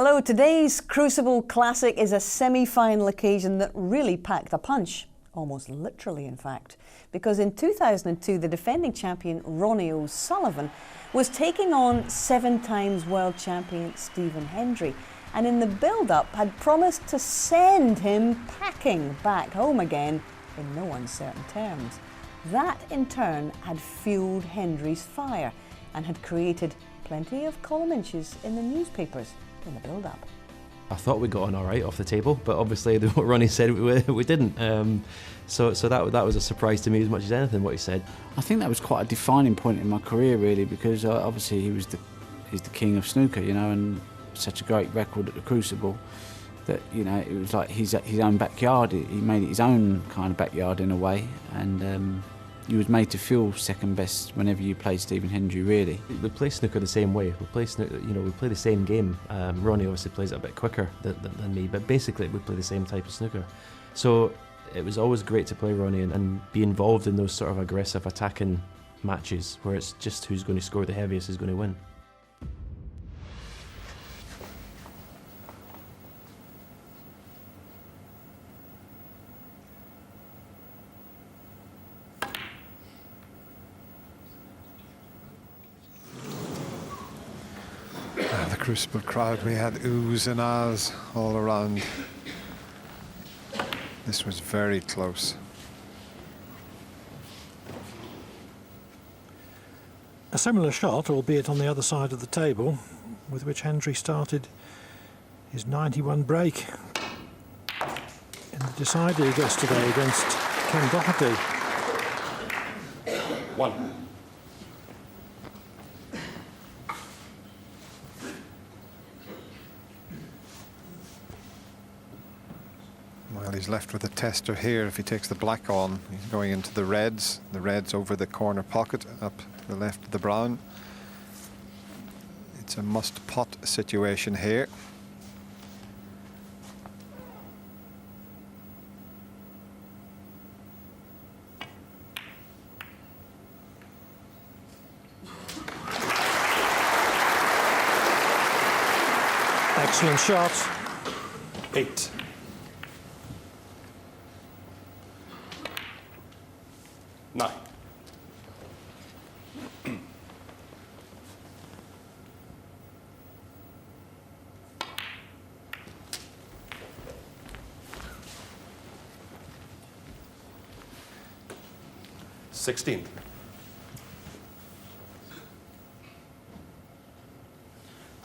Hello, today's Crucible Classic is a semi-final occasion that really packed a punch, almost literally in fact, because in 2002 the defending champion Ronnie O'Sullivan was taking on 7 times world champion Stephen Hendry, and in the build-up had promised to send him packing back home again in no uncertain terms. That in turn had fueled Hendry's fire and had created plenty of column inches in the newspapers in the build-up. I thought we got on all right off the table, but obviously what Ronnie said we didn't. So that was a surprise to me as much as anything what he said. I think that was quite a defining point in my career really, because obviously he's the king of snooker, you know, and such a great record at the Crucible that, you know, it was like his own backyard. He made it his own kind of backyard in a way, and you was made to feel second best whenever you played Stephen Hendry, really. We play snooker the same way. We play snooker, you know, we play the same game. Ronnie obviously plays it a bit quicker than me, but basically we play the same type of snooker. So it was always great to play Ronnie and be involved in those sort of aggressive attacking matches where it's just who's going to score the heaviest is going to win. The Crucible crowd, we had oohs and ahs all around. This was very close. A similar shot, albeit on the other side of the table, with which Hendry started his 91 break in the decider yesterday against Ken Doherty. 1. Well, he's left with a tester here. If he takes the black on, he's going into the reds over the corner pocket, up the left of the brown. It's a must-pot situation here. Excellent shot. 8. 9. 16.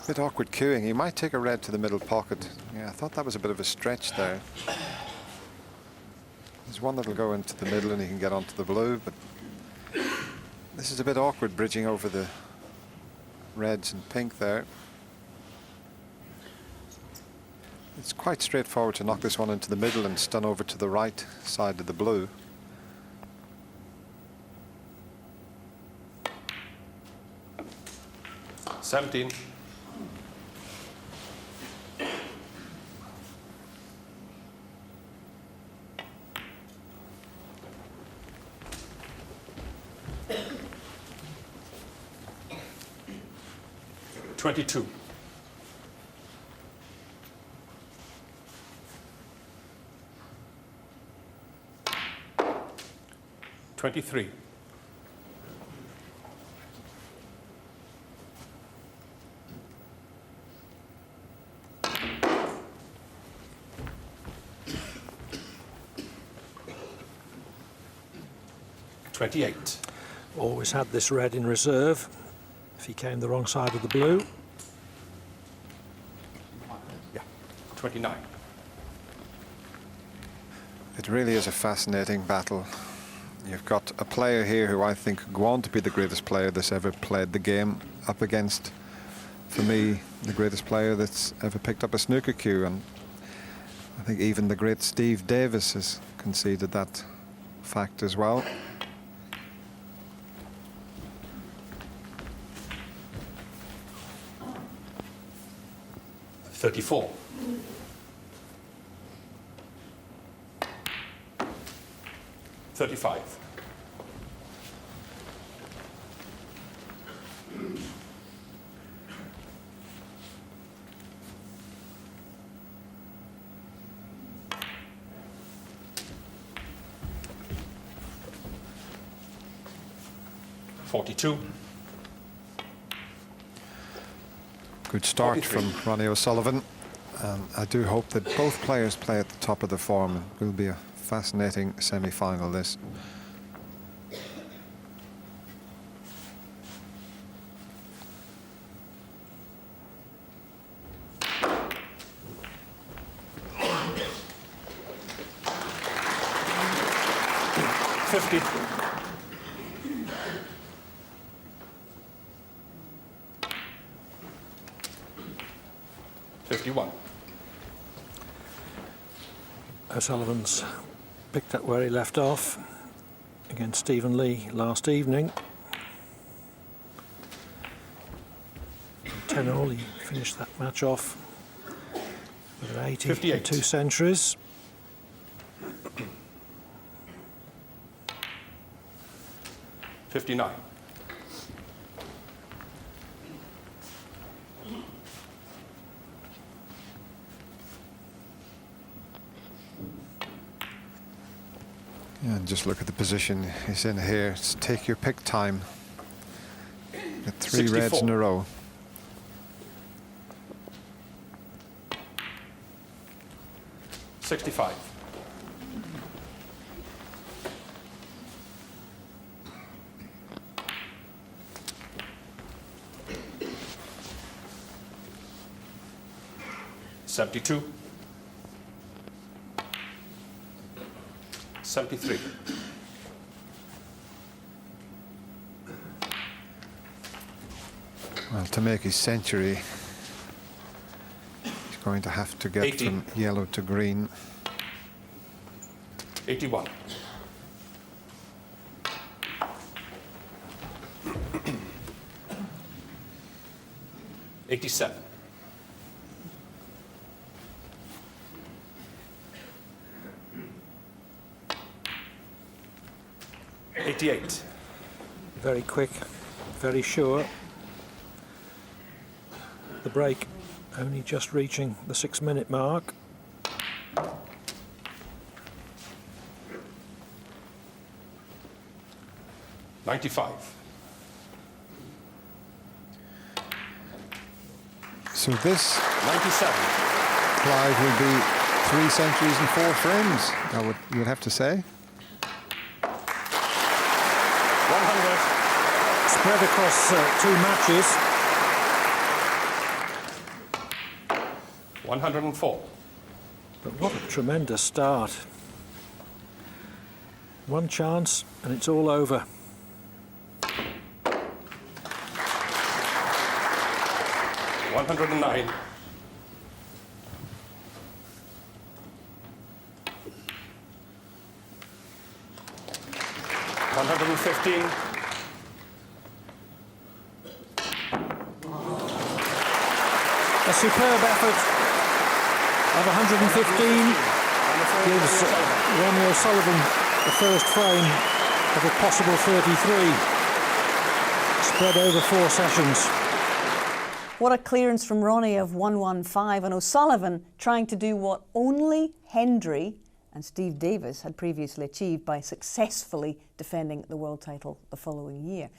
Bit awkward queuing. He might take a red to the middle pocket. Yeah, I thought that was a bit of a stretch there. There's one that'll go into the middle and he can get onto the blue, but this is a bit awkward bridging over the reds and pink there. It's quite straightforward to knock this one into the middle and stun over to the right side of the blue. Seventeen. 22. 23. 28. Always had this red in reserve if he came the wrong side of the blue. Yeah. 29. It really is a fascinating battle. You've got a player here who I think could go on to be the greatest player that's ever played the game, up against, for me, the greatest player that's ever picked up a snooker cue. And I think even the great Steve Davis has conceded that fact as well. 34. 35. 40. 42. Good start 43. from Ronnie O'Sullivan. I do hope that both players play at the top of their form. It will be a fascinating semi-final, this. O'Sullivan's picked up where he left off against Stephen Lee last evening. 10-all, he finished that match off with an 80 58. and 2 centuries. $59. Yeah, and just look at the position he's in here. It's take your pick time. Get 3 reds 64. in a row. $65. $72. 73. Well, to make his century, he's going to have to get 80. from yellow to green. 81. $87. $88. Very quick, very sure. The break only just reaching the 6-minute mark. $95. So this, 97. Clive, will be 3 centuries and 4 frames, you would have to say. 100. Spread across 2 matches. 104. But what a tremendous start. One chance and it's all over. 109. 115. A superb effort of 115 gives Ronnie O'Sullivan the first frame of a possible 33, spread over 4 sessions. What a clearance from Ronnie of 115, and O'Sullivan trying to do what only Hendry and Steve Davis had previously achieved by successfully defending the world title the following year.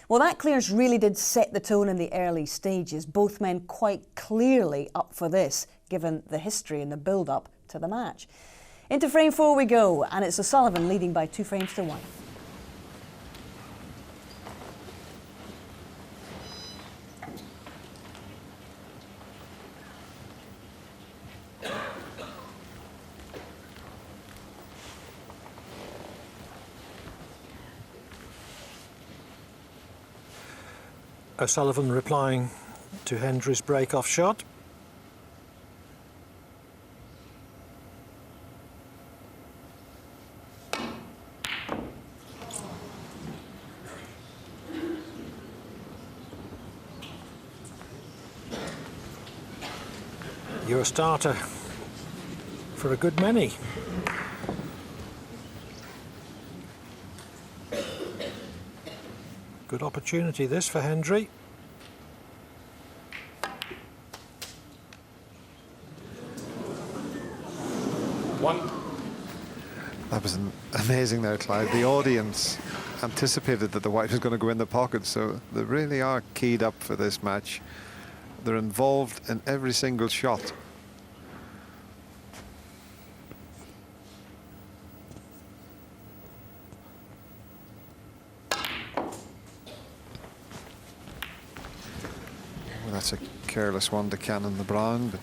Well, that clearance really did set the tone in the early stages. Both men quite clearly up for this, given the history and the build-up to the match. Into frame 4 we go, and it's O'Sullivan leading by 2 frames to 1. O'Sullivan replying to Hendry's break-off shot. You're a starter for a good many. Good opportunity this for Hendry. That was amazing there, Clive. The audience anticipated that the white was going to go in the pocket, so they really are keyed up for this match. They're involved in every single shot. Well, that's a careless one to cannon the brown, but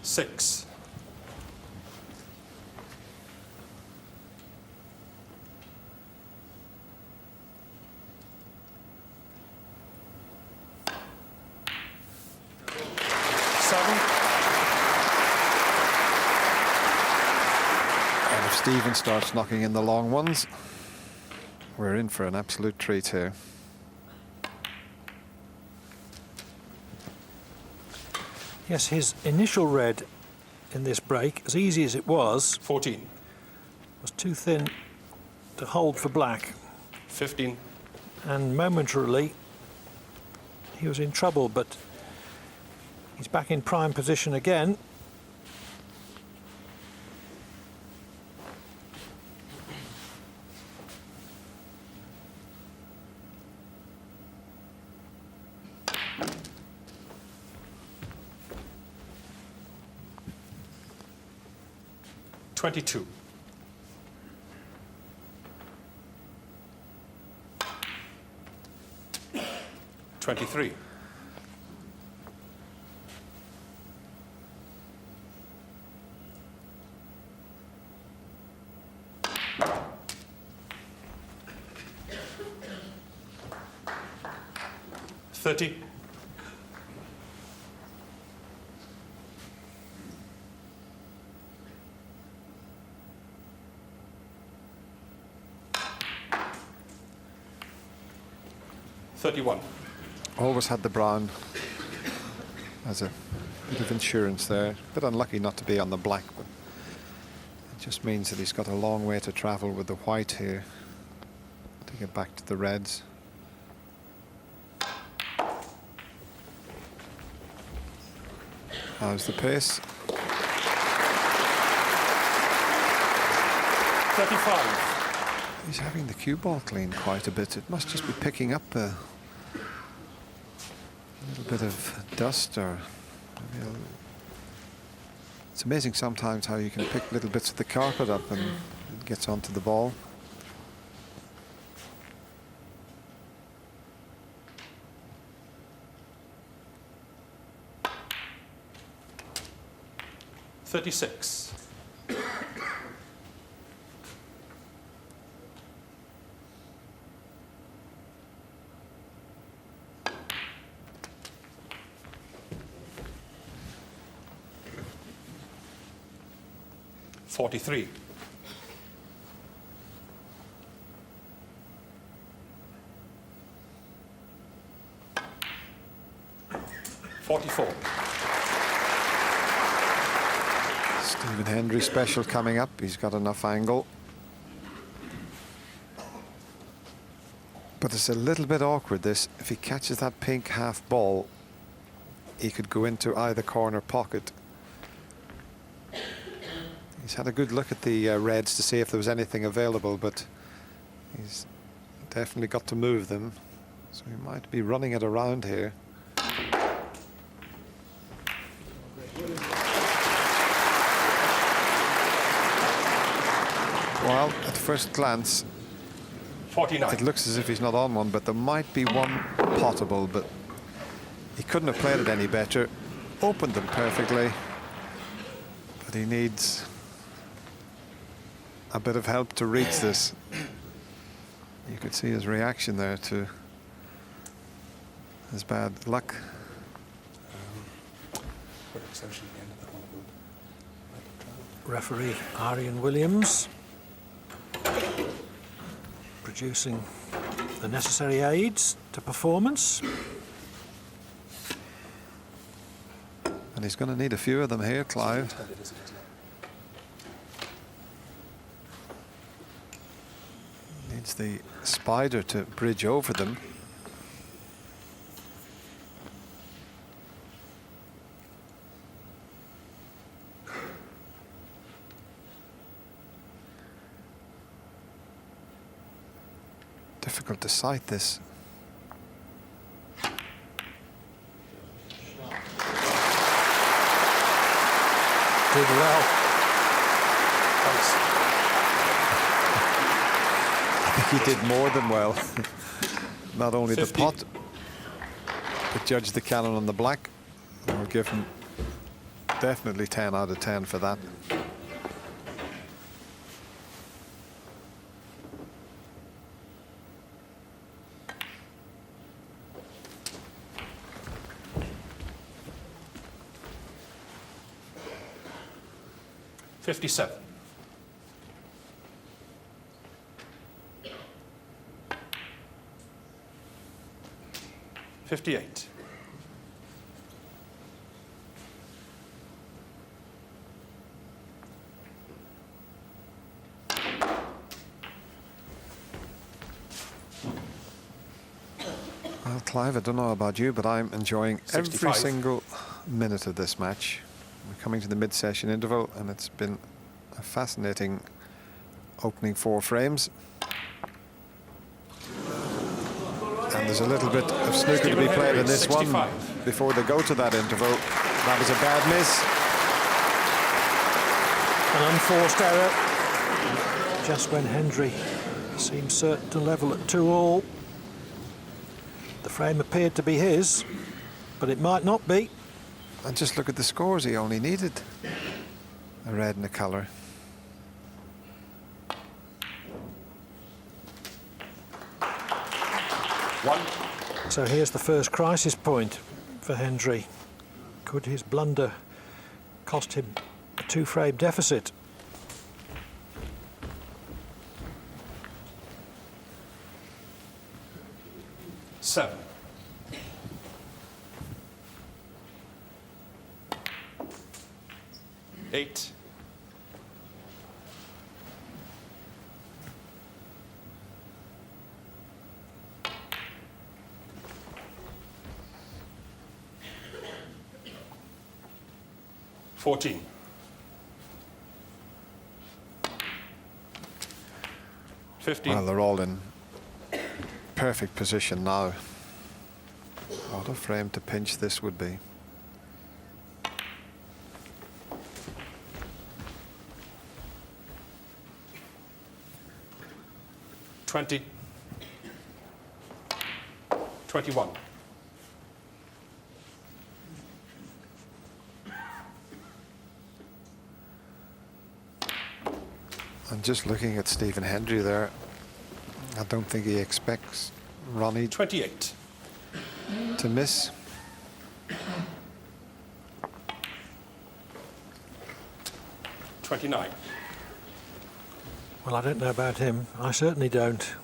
6. Stephen starts knocking in the long ones. We're in for an absolute treat here. Yes, his initial red in this break, as easy as it was 14. too thin to hold for black. 15. And momentarily he was in trouble, but he's back in prime position again. $22. $23. $30. $31. Always had the brown as a bit of insurance there. A bit unlucky not to be on the black, but it just means that he's got a long way to travel with the white here to get back to the reds. How's the pace? 35. He's having the cue ball clean quite a bit. It must just be picking up a little bit of dust, or maybe it's amazing sometimes how you can pick little bits of the carpet up and it gets onto the ball. $36. $43. $44. Stephen Hendry special coming up. He's got enough angle. But it's a little bit awkward, this. If he catches that pink half ball, he could go into either corner pocket. He's had a good look at the reds to see if there was anything available, but he's definitely got to move them. So he might be running it around here. Well, at first glance, 49. it looks as if he's not on one, but there might be one potable, but he couldn't have played it any better. Opened them perfectly, but he needs a bit of help to reach this. You could see his reaction there to his bad luck. Referee Arian Williams producing the necessary aids to performance. And he's going to need a few of them here, Clive. Needs the spider to bridge over them. difficult to sight this. Did well. Thanks. I think he did more than well. Not only 50. the pot, but judge the cannon on the black. And we'll give him definitely 10 out of 10 for that. $57. $58. Well, Clive, I don't know about you, but I'm enjoying every 65. single minute of this match. We're coming to the mid-session interval, and it's been a fascinating opening 4 frames. And there's a little bit of snooker to be played in this one 65. before they go to that interval. That was a bad miss. An unforced error. Just when Hendry seemed certain to level at 2-all. The frame appeared to be his, but it might not be. And just look at the scores. He only needed a red and a colour. So here's the first crisis point for Hendry. Could his blunder cost him a 2-frame deficit? $7. $8. $14. $15. Well, they're all in perfect position now. What a frame to pinch this would be. $20. $21. And just looking at Stephen Hendry there, I don't think he expects Ronnie 28. to miss. $29. Well, I don't know about him. I certainly don't.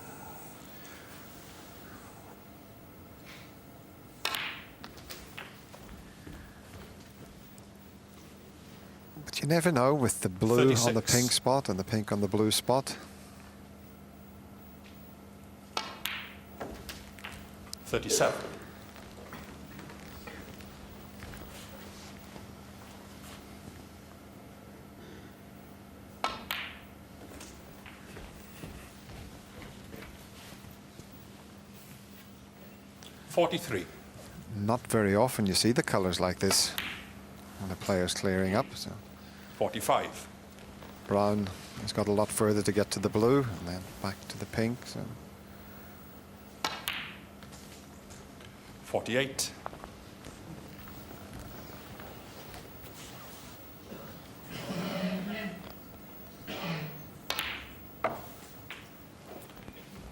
But you never know with the blue on the 36. pink spot and the pink on the blue spot. 37. $43. Not very often you see the colours like this when the player's clearing up. So 45. Brown has got a lot further to get to the blue and then back to the pink. So 48.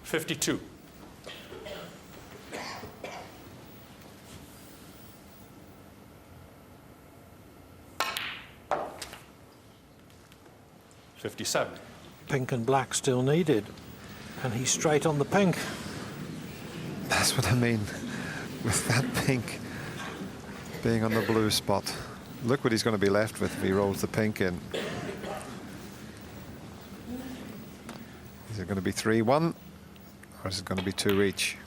$52. $57. Pink and black still needed. And he's straight on the pink. that's what I mean with that pink being on the blue spot. Look what he's going to be left with if he rolls the pink in. Is it going to be 3-1 or is it going to be 2 each?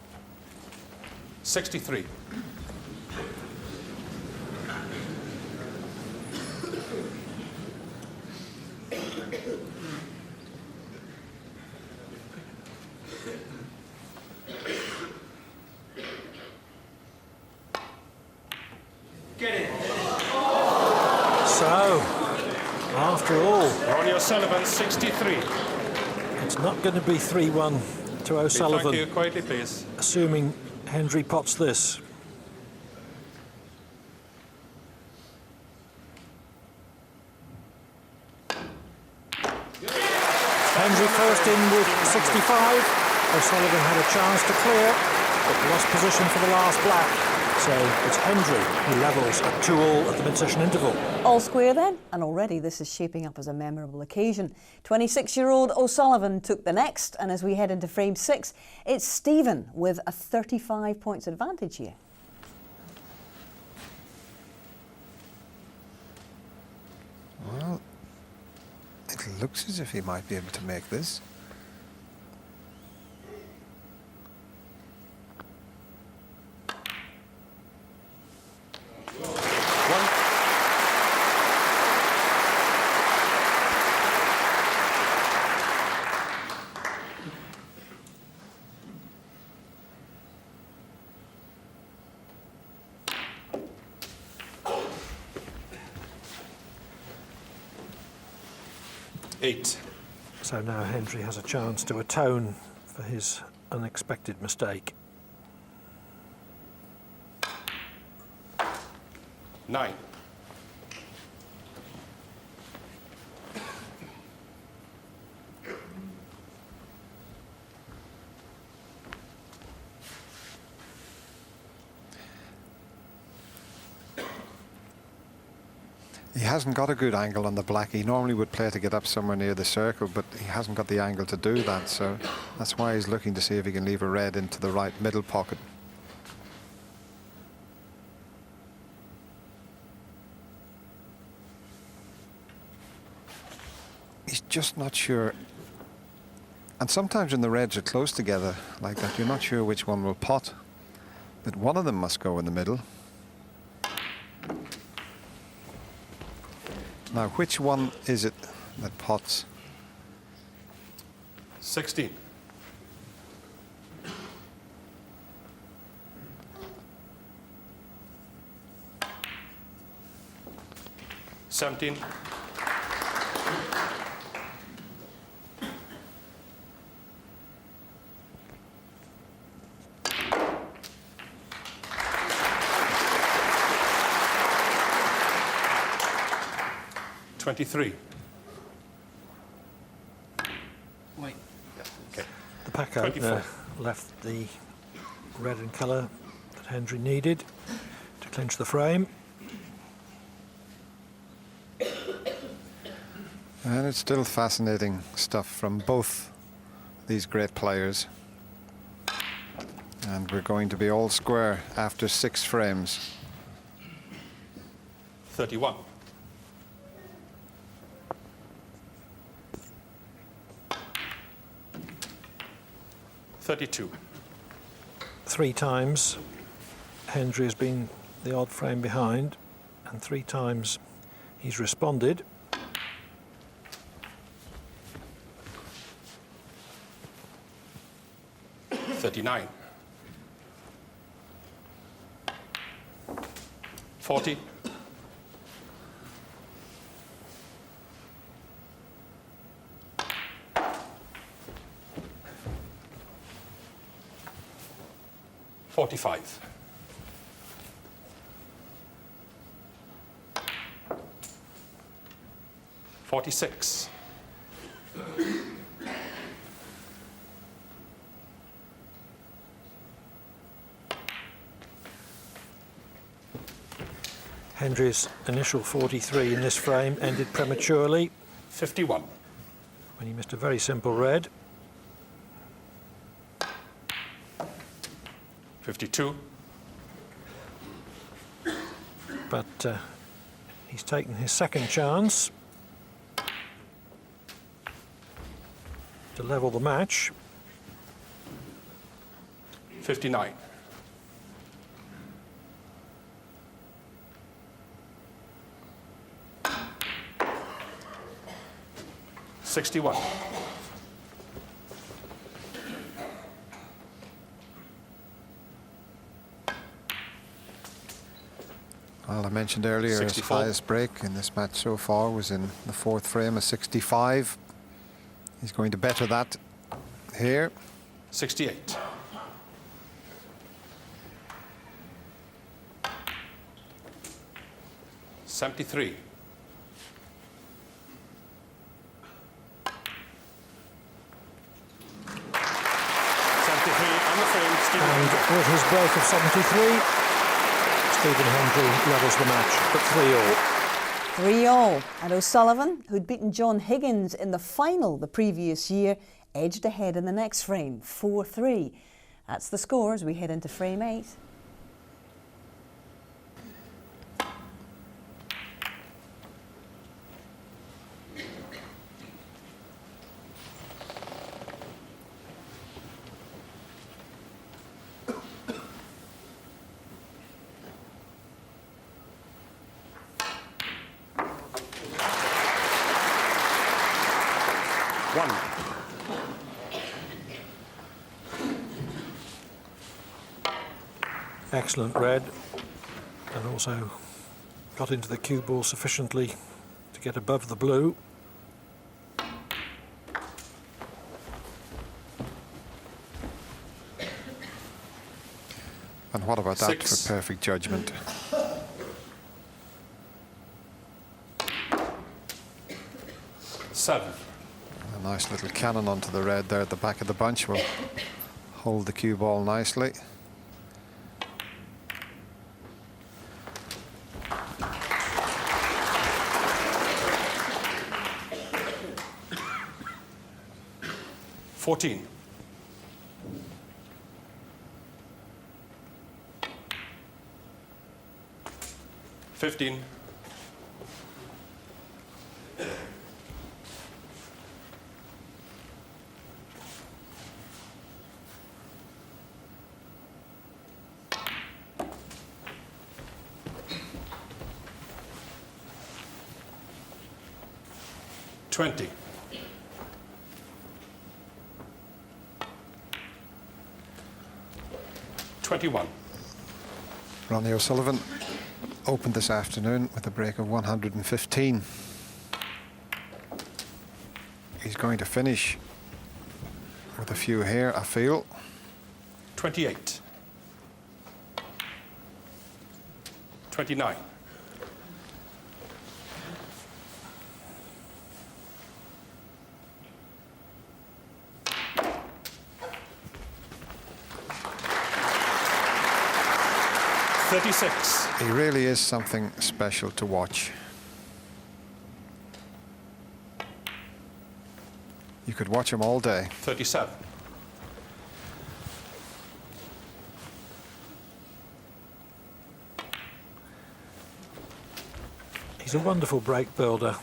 63. After all, Ronnie O'Sullivan, 63. it's not going to be 3-1 to O'Sullivan, Thank you. Quietly, please. assuming Hendry pots this. Hendry first in with 65. O'Sullivan had a chance to clear, but lost position for the last black. So it's Hendry who levels at 2-all at the mid-session interval. All square then, and already this is shaping up as a memorable occasion. 26-year-old O'Sullivan took the next, and as we head into frame 6, it's Stephen with a 35 points advantage here. Well, it looks as if he might be able to make this. Eight. So now Hendry has a chance to atone for his unexpected mistake. 9. He hasn't got a good angle on the black. He normally would play to get up somewhere near the circle, but he hasn't got the angle to do that, so that's why he's looking to see if he can leave a red into the right middle pocket. He's just not sure. And sometimes when the reds are close together like that, you're not sure which one will pot, but one of them must go in the middle. Now, which one is it that pots? 16. Seventeen. $23. Wait. Okay. The pack 24. opener left the red in colour that Hendry needed to clinch the frame. And it's still fascinating stuff from both these great players. And we're going to be all square after 6 frames. 31. $32. 3 times Hendry has been the odd frame behind, and 3 times he's responded. $39. 40. $45. 46. Hendry's initial 43 in this frame ended prematurely 51. when he missed a very simple red. 52. But he's taken his second chance to level the match. 59. 61. Well, I mentioned earlier his 64. highest break in this match so far was in the 4th frame, a 65. He's going to better that here. 68. $73. On the frame, Stephen And Hendry. with his break of 73, Stephen Hendry levels the match at 3-all. 3-all. And O'Sullivan, who'd beaten John Higgins in the final the previous year, edged ahead in the next frame, 4-3. That's the score as we head into frame 8. Excellent red, and also got into the cue ball sufficiently to get above the blue. And what about that 6. for perfect judgment? $7. A nice little cannon onto the red there at the back of the bunch will hold the cue ball nicely. $14. $15. $20. $21. Ronnie O'Sullivan opened this afternoon with a break of 115. He's going to finish with a few here, I feel. 28. 29. $36. He really is something special to watch. You could watch him all day. 37. He's a wonderful break builder,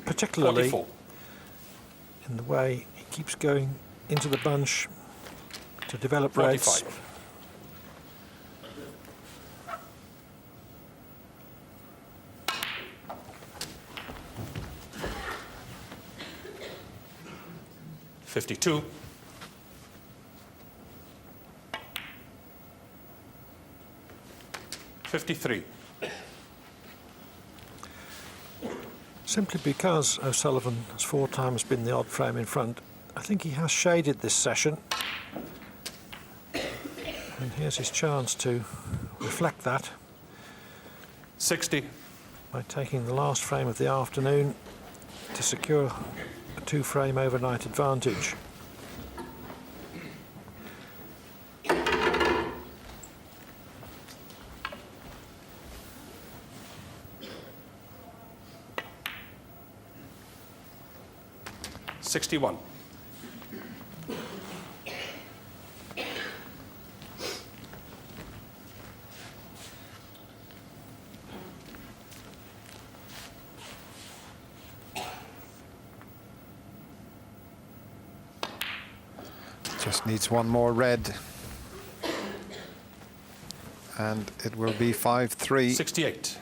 particularly 44. in the way he keeps going into the bunch to develop reds. 45. $52. $53. Simply because O'Sullivan has 4 times been the odd frame in front, I think he has shaded this session. And here's his chance to reflect that 60. by taking the last frame of the afternoon to secure a 2-frame overnight advantage. $61. Just needs one more red. And it will be 5-3. 68.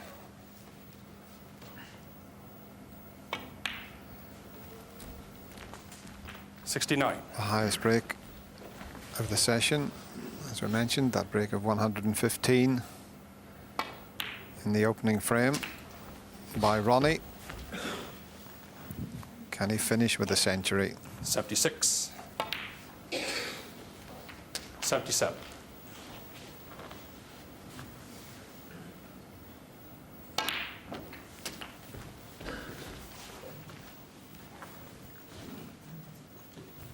$69. The highest break of the session. As we mentioned, that break of 115. in the opening frame by Ronnie. Can he finish with a century? 76. 77.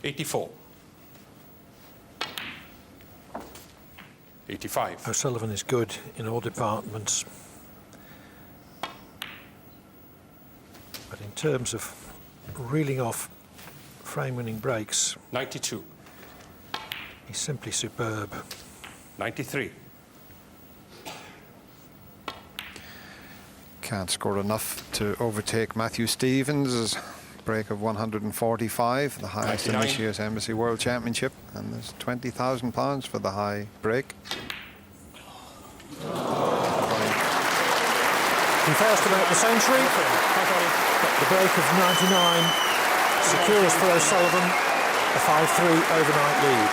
$84. 85. O'Sullivan is good in all departments. But in terms of reeling off frame-winning breaks, 92. he's simply superb. 93. Can't score enough to overtake Matthew Stevens' break of 145, the highest in this 99. year's Embassy World Championship, and there's £20,000 for the high break. He fails to make the century, but the break of 99 secures for O'Sullivan a 5-3 overnight lead.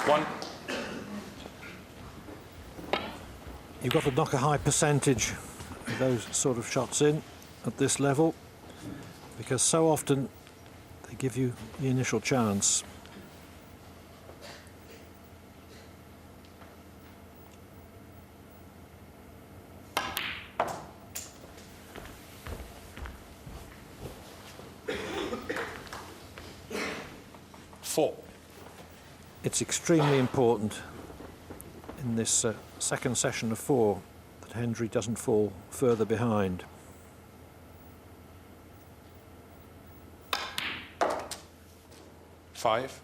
One. You've got to knock a high percentage of those sort of shots in at this level, because so often they give you the initial chance. Four. It's extremely important in this second session of 4 that Hendry doesn't fall further behind. Five.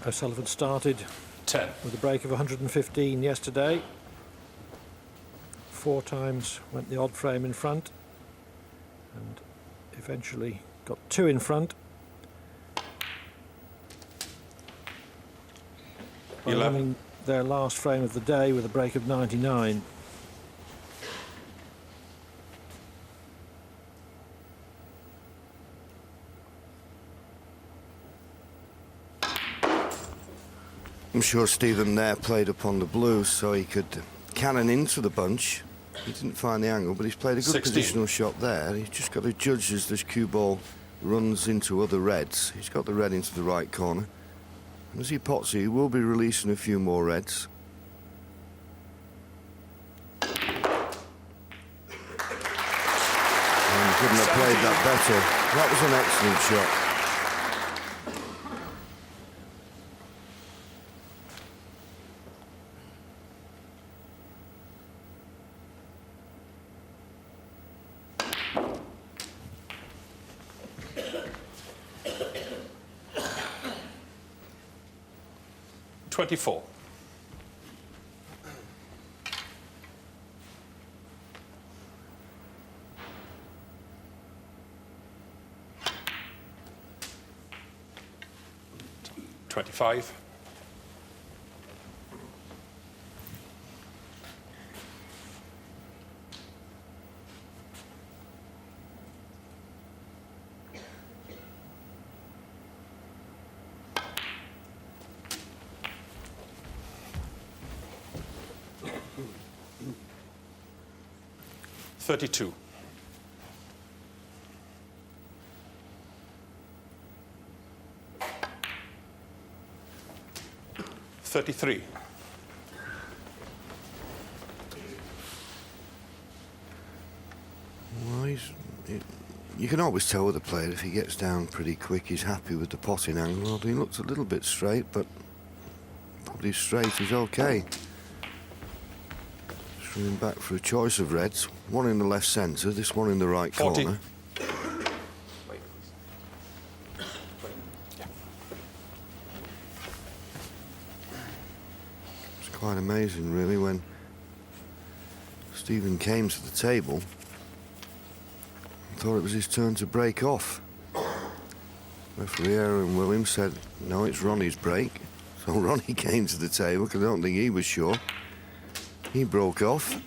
O'Sullivan started 10. with a break of 115 yesterday. 4 times went the odd frame in front and eventually got 2 in front. By 11. running their last frame of the day with a break of 99. I'm sure Stephen there played upon the blue so he could cannon into the bunch. He didn't find the angle, but he's played a good 16. positional shot there. He's just got to judge as this cue ball runs into other reds. He's got the red into the right corner. And as he pots it, he will be releasing a few more reds. And he couldn't have played that better. That was an excellent shot. $24. $25. $32. $33. You can always tell with a player if he gets down pretty quick, he's happy with the potting angle. He looks a little bit straight, but probably straight is okay. Swinging back for a choice of reds. One in the left centre, this one in the right 40. corner. It's quite amazing, really, when Stephen came to the table. I thought it was his turn to break off. Referee Aaron Williams said, no, it's Ronnie's break. So Ronnie came to the table because I don't think he was sure. He broke off.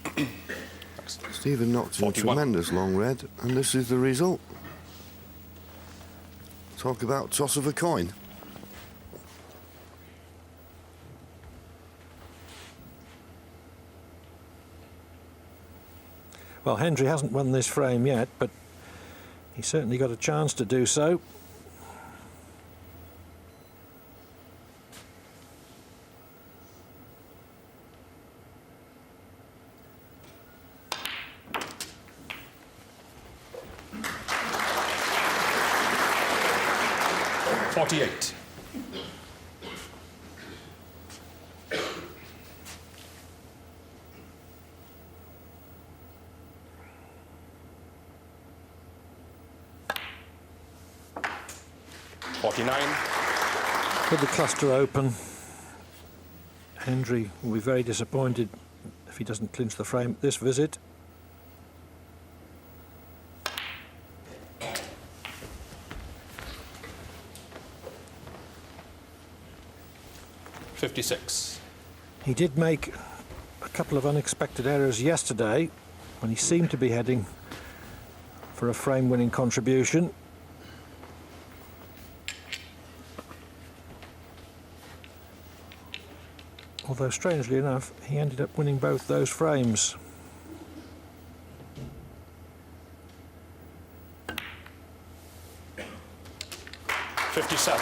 Stephen knocked in a 41. tremendous long red, and this is the result. Talk about toss of a coin. Well, Hendry hasn't won this frame yet, but he certainly got a chance to do so. $48. With the cluster open, Hendry will be very disappointed if he doesn't clinch the frame at this visit. $56. He did make a couple of unexpected errors yesterday when he seemed to be heading for a frame-winning contribution. Although, strangely enough, he ended up winning both those frames. $57.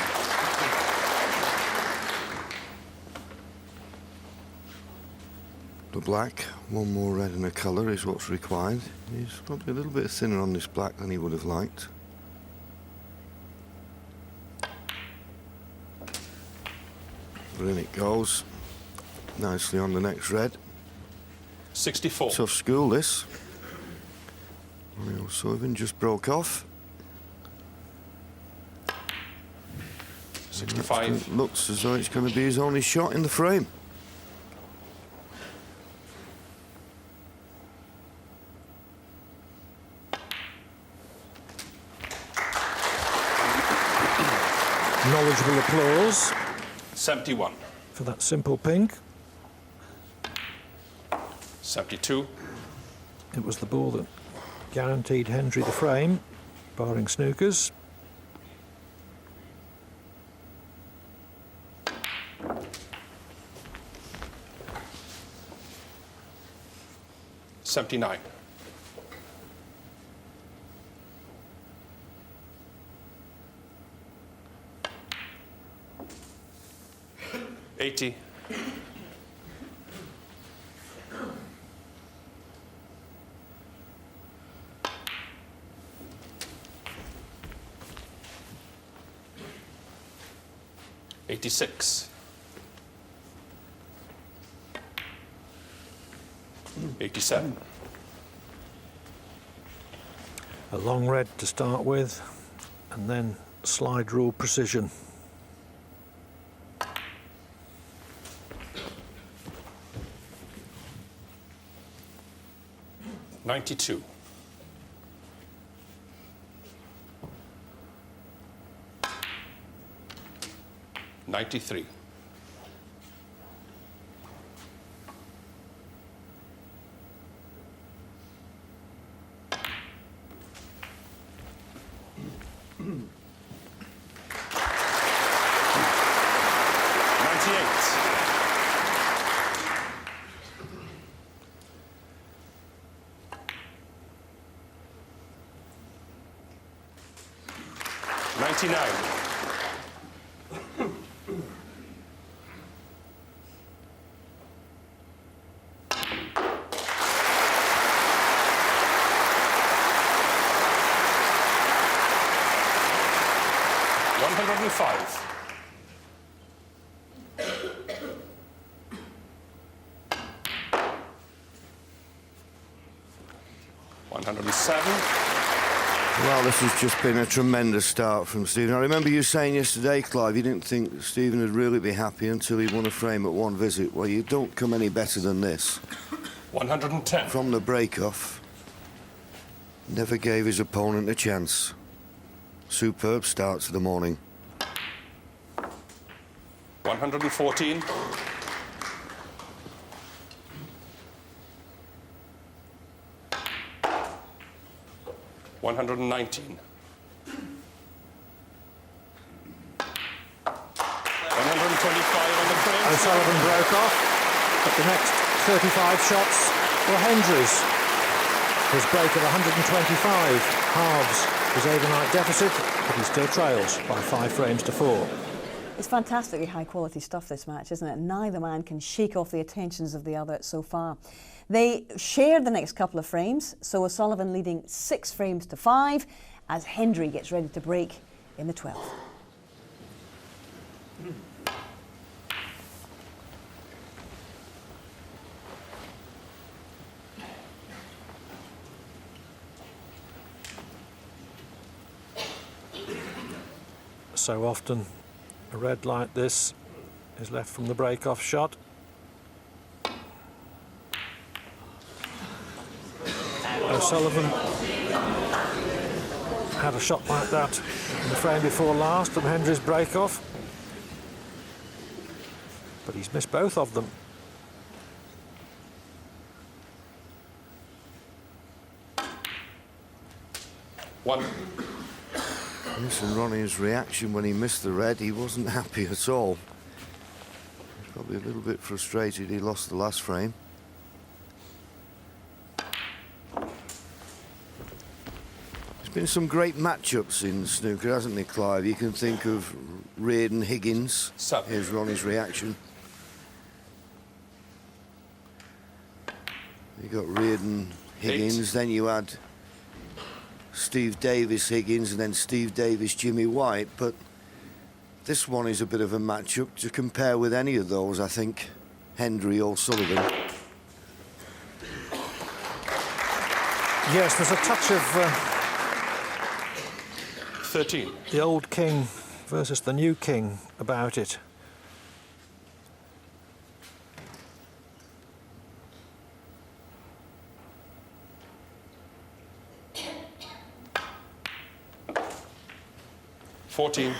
The black, one more red and a colour is what's required. He's probably a little bit thinner on this black than he would have liked. But in it goes. Nicely on the next red. 64. Tough school, this. Sullivan just broke off. 65. Looks as though it's going to be his only shot in the frame. Knowledgeable applause 71. for that simple pink. 72. It was the ball that guaranteed Hendry the frame, barring snookers. $79. $80. $86. 87. A long red to start with, and then slide rule precision. $92. 93. $99. 105. Well, this has just been a tremendous start from Stephen. I remember you saying yesterday, Clive, you didn't think that Stephen would really be happy until he won a frame at one visit. Well, you don't come any better than this. 110. From the break-off, never gave his opponent a chance. Superb start to the morning. 114. 119. 125 on the frame. O'Sullivan broke off, but the next 35 shots were Hendry's. His break of 125 halves his overnight deficit, but he still trails by 5 frames to 4. It's fantastically high quality stuff, this match, isn't it? Neither man can shake off the attentions of the other so far. They share the next couple of frames, so O'Sullivan leading 6 frames to 5 as Hendry gets ready to break in the 12th. So often a red like this is left from the break-off shot. O'Sullivan had a shot like that in the frame before last from Hendry's break-off, but he's missed both of them. One. Listen, Ronnie's reaction when he missed the red, he wasn't happy at all. He's probably a little bit frustrated he lost the last frame. There's been some great matchups in snooker, hasn't there, Clive? You can think of Reardon, Higgins. 7. Here's Ronnie's reaction. You got Reardon, Higgins, 8. then you had Steve Davis, Higgins, and then Steve Davis, Jimmy White. But this one is a bit of a matchup to compare with any of those, I think. Hendry or Sullivan. Yes, there's a touch of 13. the old king versus the new king about it.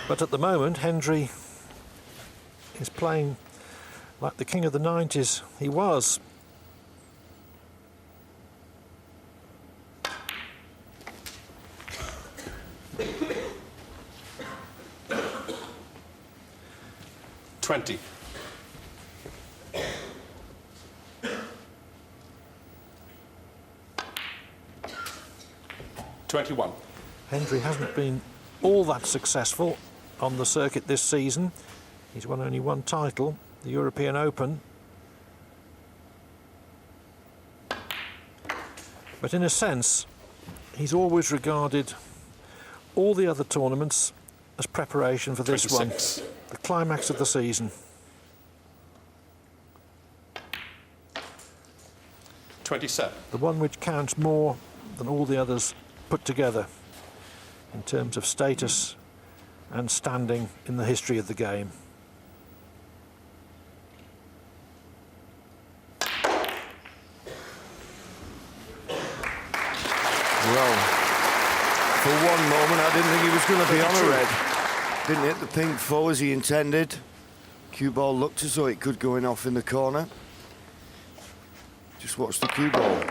But at the moment, Hendry is playing like the king of the 90s. He was. $20. 21. Hendry hasn't been all that successful on the circuit this season. He's won only one title, the European Open. But in a sense, he's always regarded all the other tournaments as preparation for this 26. one, the climax of the season. 27. The one which counts more than all the others put together in terms of status and standing in the history of the game. Well, for one moment I didn't think he was going to be on a red. Didn't hit the pink four as he intended. Cue ball looked as though it could go in off in the corner. Just watch the cue ball.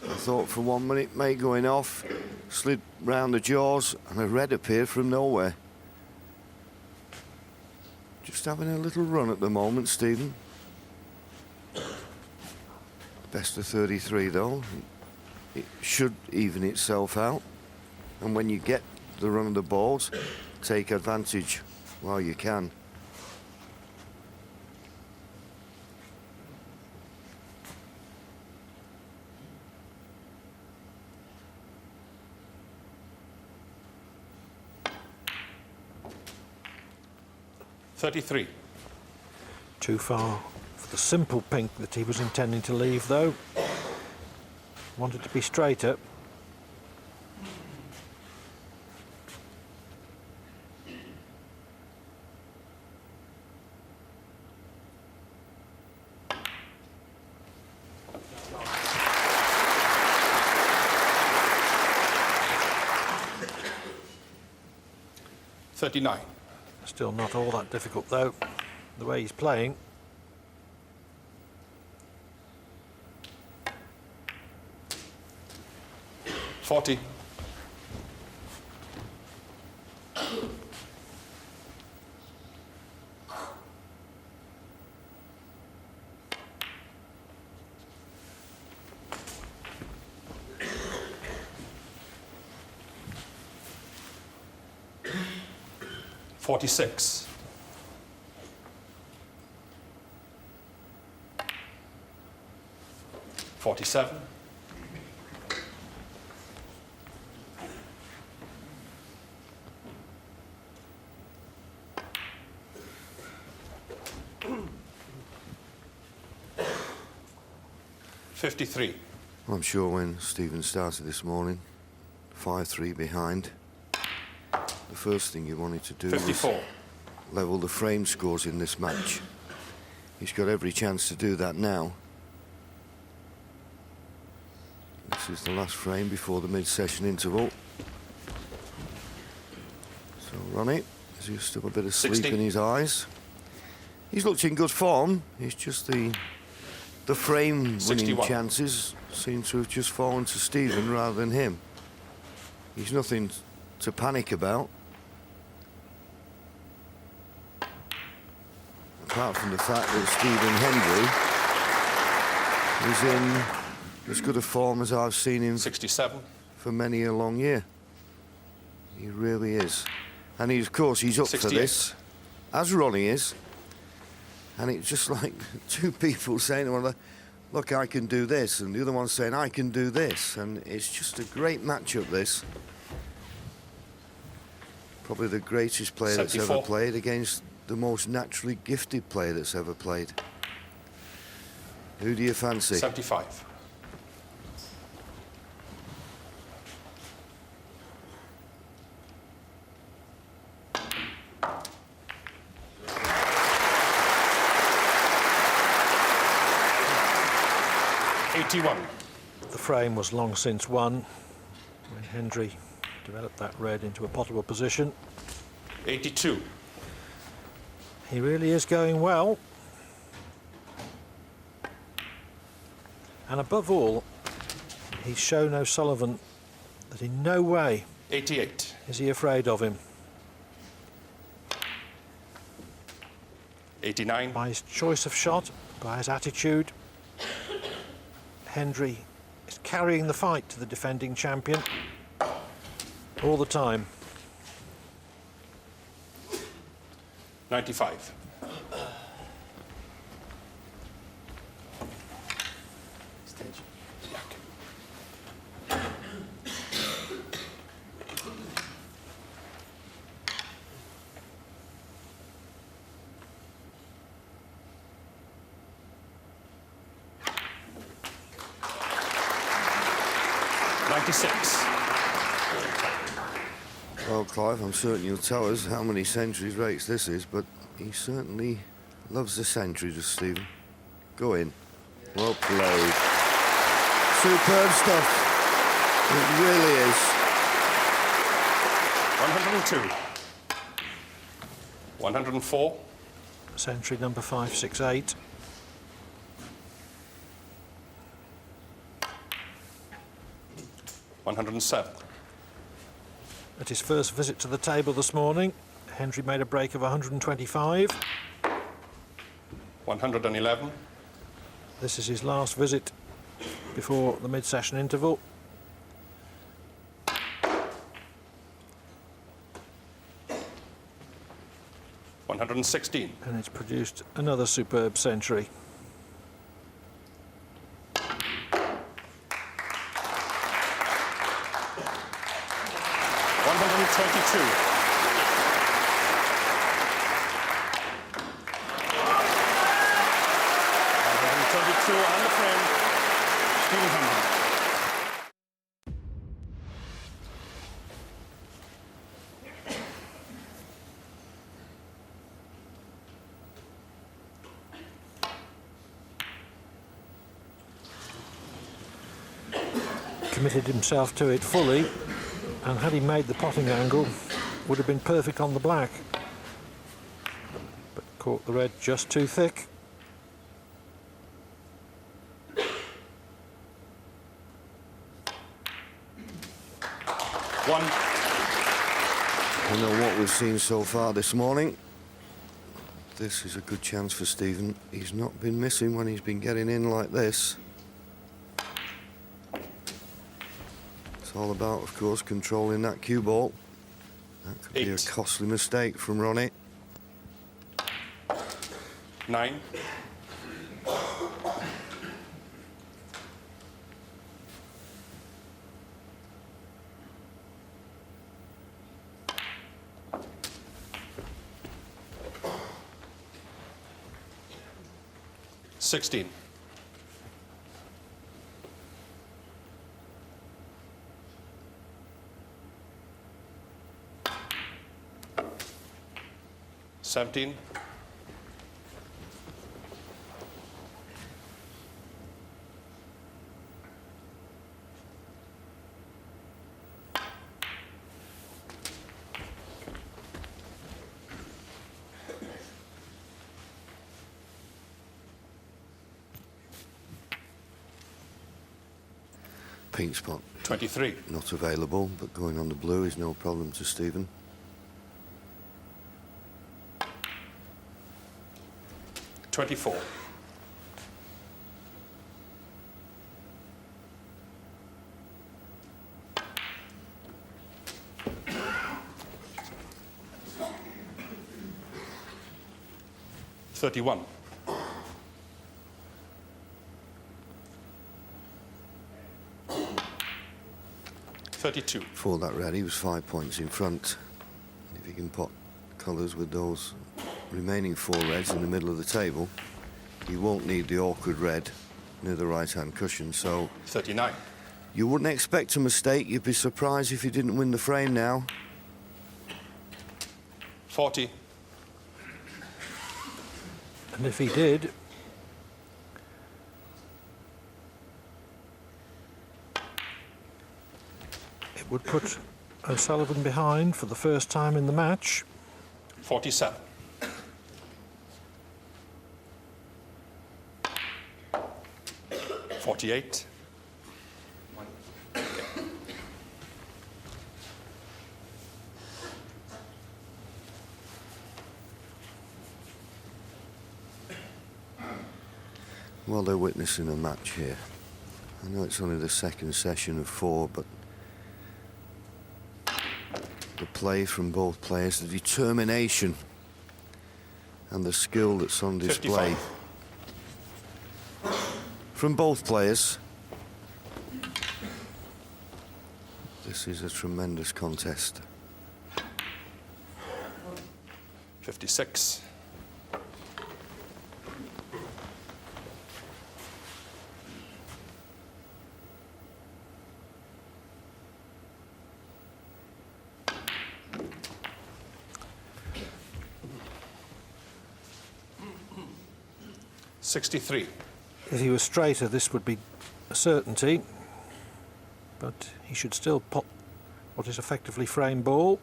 I thought for 1 minute, mate, going off, slid round the jaws, and a red appeared from nowhere. Just having a little run at the moment, Stephen. Best of 33, though. It should even itself out. And when you get the run of the balls, take advantage while you can. 33. Too far for the simple pink that he was intending to leave, though. Wanted to be straighter. Still not all that difficult, though, the way he's playing. $40. $46. $47. $53. I'm sure when Stephen started this morning, 5-3 behind, the first thing he wanted to do 54. was level the frame scores in this match. He's got every chance to do that now. This is the last frame before the mid-session interval. So Ronnie, there's just still a bit of sleep 60. in his eyes. He's looked in good form. It's just the frame winning 61. chances seem to have just fallen to Stephen rather than him. He's nothing to panic about. Apart from the fact that Stephen Hendry is in as good a form as I've seen him 67. for many a long year. He really is. And of course, he's up 68. for this, as Ronnie is. And it's just like two people saying, well, look, I can do this, and the other one saying, I can do this. And it's just a great matchup, this. Probably the greatest player that's 74. ever played against the most naturally gifted player that's ever played. Who do you fancy? 75. The frame was long since won when Hendry developed that red into a potable position. 82. He really is going well. And above all, he's shown O'Sullivan that in no way 88. is he afraid of him. 89. By his choice of shot, by his attitude, Hendry is carrying the fight to the defending champion all the time. 95. Well, Clive, I'm certain you'll tell us how many centuries rates this is, but he certainly loves the centuries, does Stephen. Go in. Well played. Superb stuff. It really is. 102. 104. Century number 568. $107. At his first visit to the table this morning, Hendry made a break of 125. 111. This is his last visit before the mid-session interval. $116. And it's produced another superb century. 122. 72 and the frame, Stephen Hendry. Committed himself to it fully, and had he made the potting angle, would have been perfect on the black. But caught the red just too thick. One. I know what we've seen so far this morning. This is a good chance for Stephen. He's not been missing when he's been getting in like this. It's all about, of course, controlling that cue ball. That could be a costly mistake from Ronnie. 9. $16. $17. Pink spot. 23. Not available, but going on the blue is no problem to Stephen. 24. $31. $32. For that red, he was 5 points in front. If he can pot colours with those remaining 4 reds in the middle of the table, he won't need the awkward red near the right-hand cushion, so... 39. You wouldn't expect a mistake. You'd be surprised if he didn't win the frame now. 40. And if he did, it would put O'Sullivan behind for the first time in the match. 47. $48. Well, they're witnessing a match here. I know it's only the second session of 4, but the play from both players, the determination and the skill that's on display 55. from both players. This is a tremendous contest. 56. $63. If he was straighter, this would be a certainty, but he should still pot what is effectively frame ball.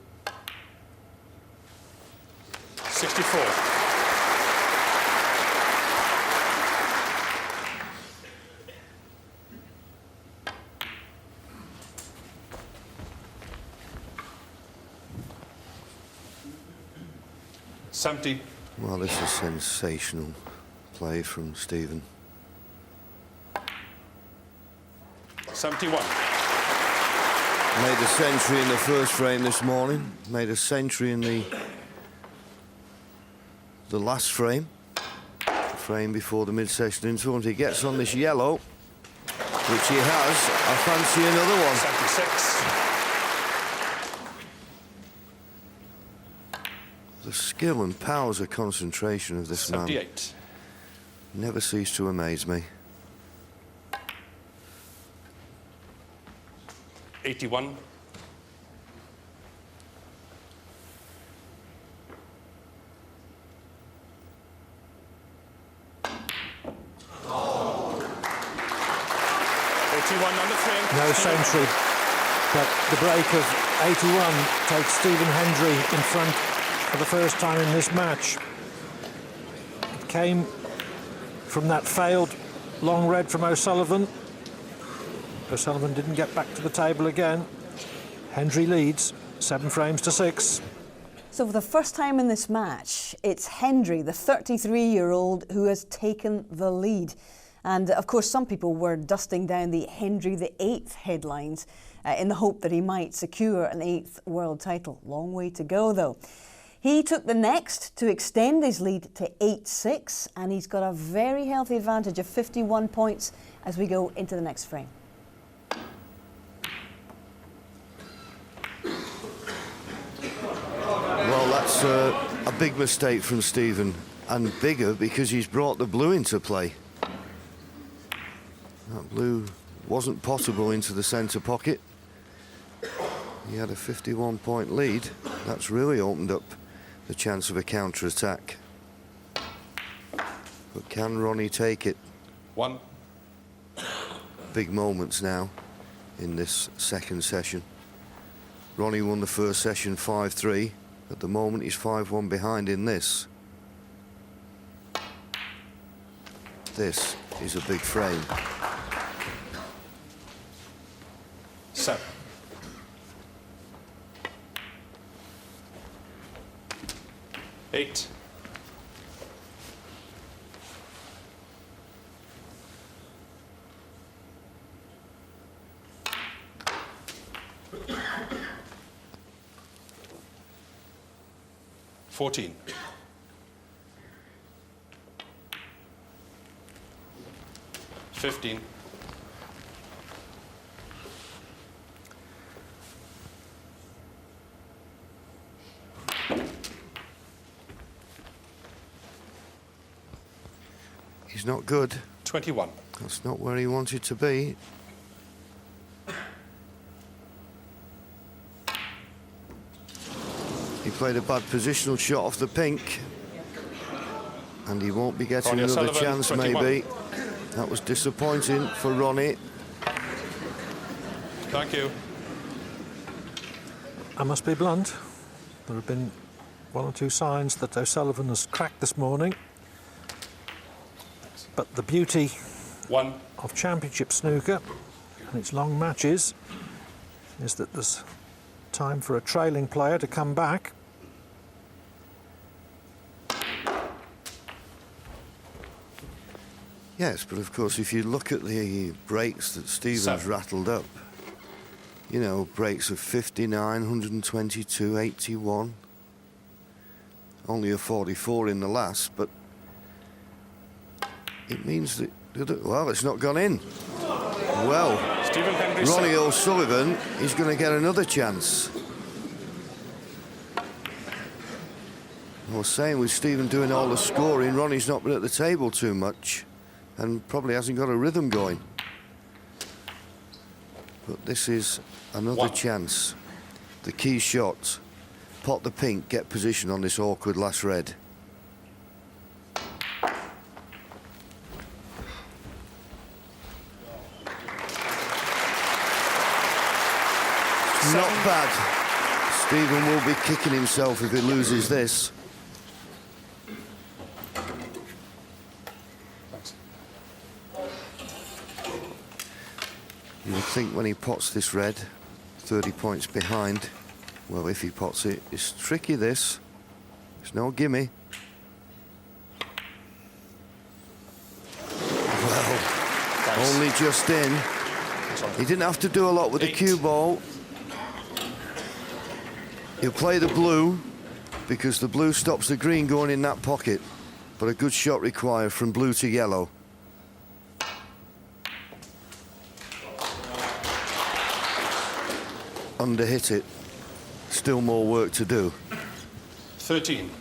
64. $70. Well, this is sensational play from Stephen. 71. Made a century in the first frame this morning. Made a century in the last frame. The frame before the mid-session interval. And he gets on this yellow, which he has. I fancy another one. 76. The skill and powers of concentration of this man 78. never cease to amaze me. 81. On the frame. No century, but the break of 81 takes Stephen Hendry in front for the first time in this match. It came from that failed long red from O'Sullivan. O'Sullivan didn't get back to the table again. Hendry leads 7 frames to 6. So for the first time in this match, it's Hendry, the 33-year-old, who has taken the lead. And of course, some people were dusting down the Hendry VIII headlines in the hope that he might secure an 8th world title. Long way to go, though. He took the next to extend his lead to 8-6, and he's got a very healthy advantage of 51 points as we go into the next frame. Well, that's a big mistake from Stephen, and bigger because he's brought the blue into play. That blue wasn't possible into the centre pocket. He had a 51-point lead. That's really opened up the chance of a counter-attack. But can Ronnie take it? 1. Big moments now in this second session. Ronnie won the first session 5-3. At the moment, he's 5-1 behind in this. This is a big frame. 7. 8. 14. 15. 'He's not good. 21. That's not where he wanted to be. He played a bad positional shot off the pink. And he won't be getting Ronnie another O'Sullivan, chance, 21. maybe. That was disappointing for Ronnie. Thank you. I must be blunt. There have been 1 or 2 signs that O'Sullivan has cracked this morning. But the beauty 1. of championship snooker and its long matches is that there's time for a trailing player to come back. Yes, but of course, if you look at the breaks that Stevens 7. rattled up, you know, breaks of 59, 122, 81, only a 44 in the last, but it means that, well, it's not gone in. Well, Stephen Hendry. Ronnie O'Sullivan is going to get another chance. I was saying with Stephen doing all the scoring, Ronnie's not been at the table too much and probably hasn't got a rhythm going. But this is another 1. chance. The key shot, pot the pink, get position on this awkward last red. Not bad. Stephen will be kicking himself if he loses this. Thanks. You would think when he pots this red, 30 points behind, well, if he pots it, it's tricky this. It's no gimme. Well, Thanks. only just in. He didn't have to do a lot with the 8. cue ball. He'll play the blue because the blue stops the green going in that pocket. But a good shot required from blue to yellow. Underhit it. Still more work to do. 13. 15.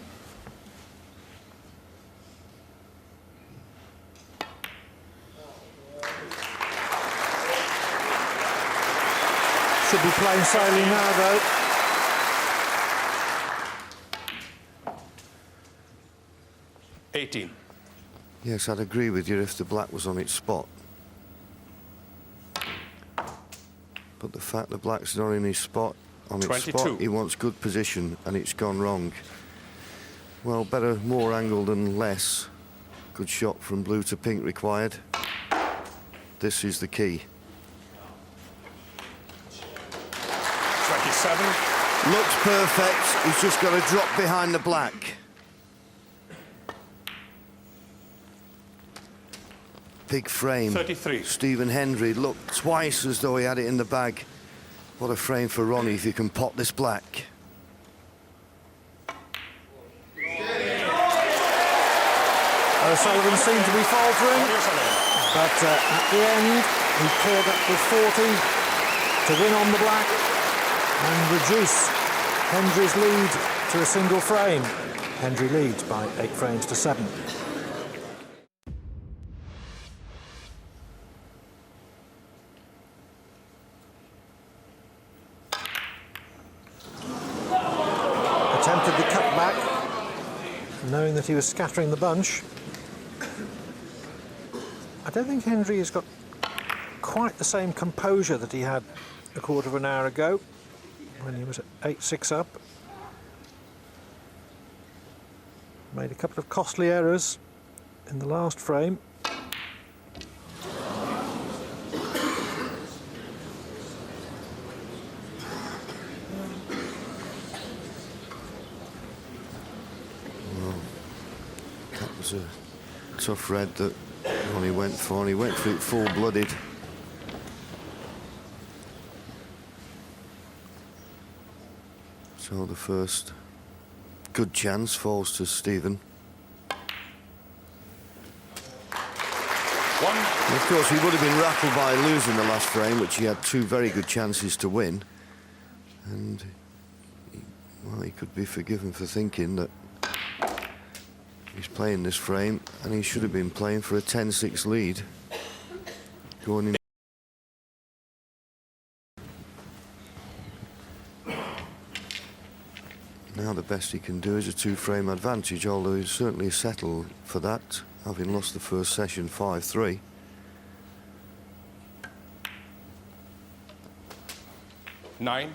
Should be plain sailing now, though. Yes, I'd agree with you if the black was on its spot. But the fact the black's not in his spot, on its 22. spot, he wants good position, and it's gone wrong. Well, better more angle than less. Good shot from blue to pink required. This is the key. 27. Looks perfect. He's just got to drop behind the black. Big frame. 33. Stephen Hendry looked twice as though he had it in the bag. What a frame for Ronnie if he can pot this black. O'Sullivan seemed to be faltering, but at the end he cleared up with 40 to win on the black and reduce Hendry's lead to a single frame. Hendry leads by 8 frames to 7. Attempted the cutback, knowing that he was scattering the bunch. I don't think Hendry has got quite the same composure that he had a quarter of an hour ago when he was at 8-6 up. Made a couple of costly errors in the last frame. That was a tough red that Ronnie went for, and he went for it full-blooded. So the first good chance falls to Stephen. One. And of course, he would have been rattled by losing the last frame, which he had 2 very good chances to win. And, well, he could be forgiven for thinking that he's playing this frame, and he should have been playing for a 10-6 lead. Going in. Now the best he can do is a 2-frame advantage, although he's certainly settled for that, having lost the first session 5-3. Nine.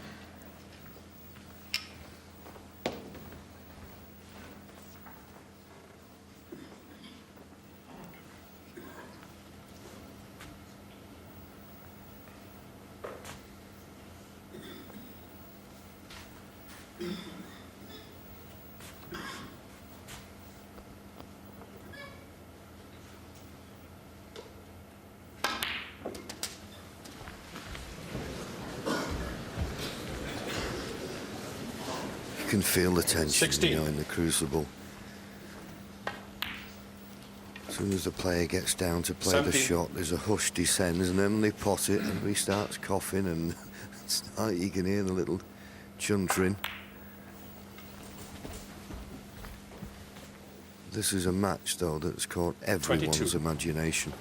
You can feel the tension, 16. you know, in the crucible. As soon as the player gets down to play the 17. shot, there's a hush descends, and then they pot it, and he starts coughing, and you can hear the little chuntering. This is a match, though, that's caught everyone's 22. imagination.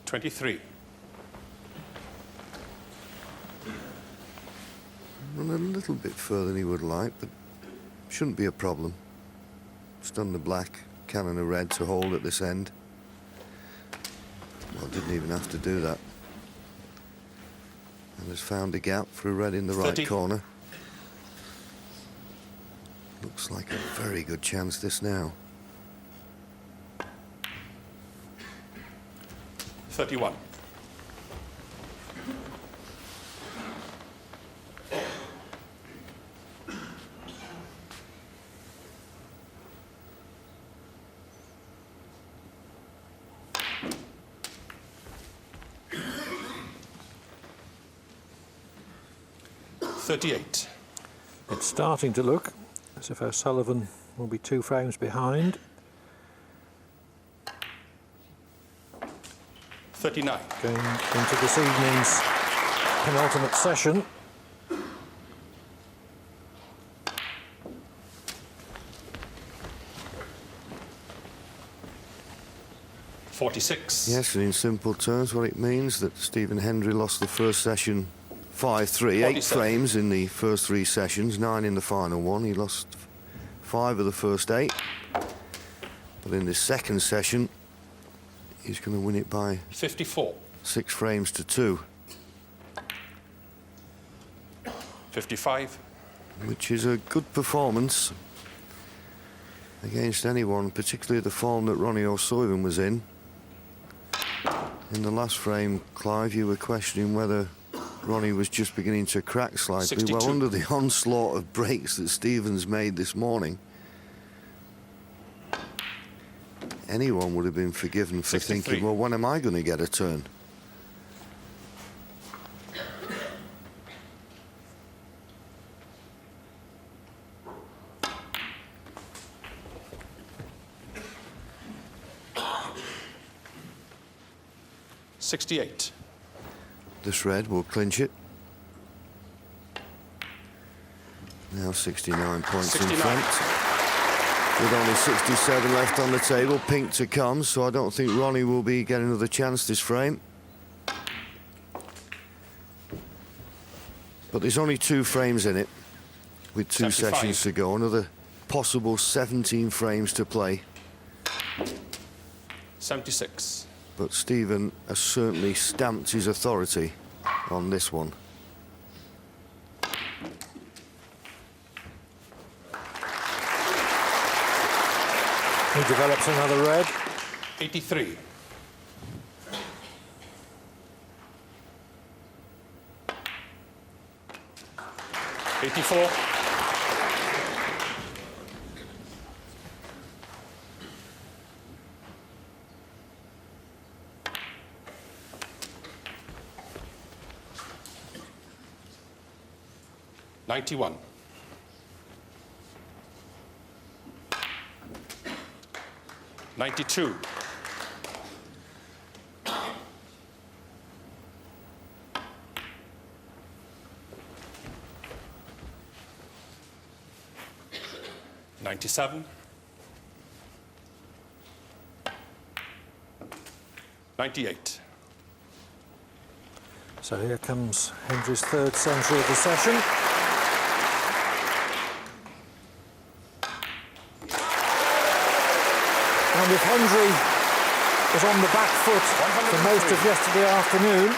23. And a little bit further than he would like, but shouldn't be a problem. Stun the black, cannon a red to hold at this end. Well, didn't even have to do that. And has found a gap for a red in the right 30. corner. Looks like a very good chance this now. 31. $38. It's starting to look as if O'Sullivan will be 2 frames behind. 39. Going into this evening's penultimate session. 46. Yes, and in simple terms, what it means that Stephen Hendry lost the first session 5-3, 8 47. frames in the first 3 sessions, 9 in the final one. He lost 5 of the first 8. But in the second session, he's going to win it by 54. 6 frames to 2. 55. Which is a good performance against anyone, particularly the form that Ronnie O'Sullivan was in. In the last frame, Clive, you were questioning whether Ronnie was just beginning to crack slightly. 62. Well, under the onslaught of breaks that Stevens made this morning, anyone would have been forgiven for 63. thinking, well, when am I going to get a turn? $68. This red will clinch it. Now 69 points 69. in front. With only 67 left on the table, pink to come, so I don't think Ronnie will be getting another chance this frame. But there's only 2 frames in it, with 2 75. sessions to go. Another possible 17 frames to play. 76. But Stephen has certainly stamped his authority on this one. He develops another red. 83. $84. $91. 92. 97. 98. So here comes Hendry's 3rd century of the session. And if Hendry was on the back foot for most of yesterday afternoon,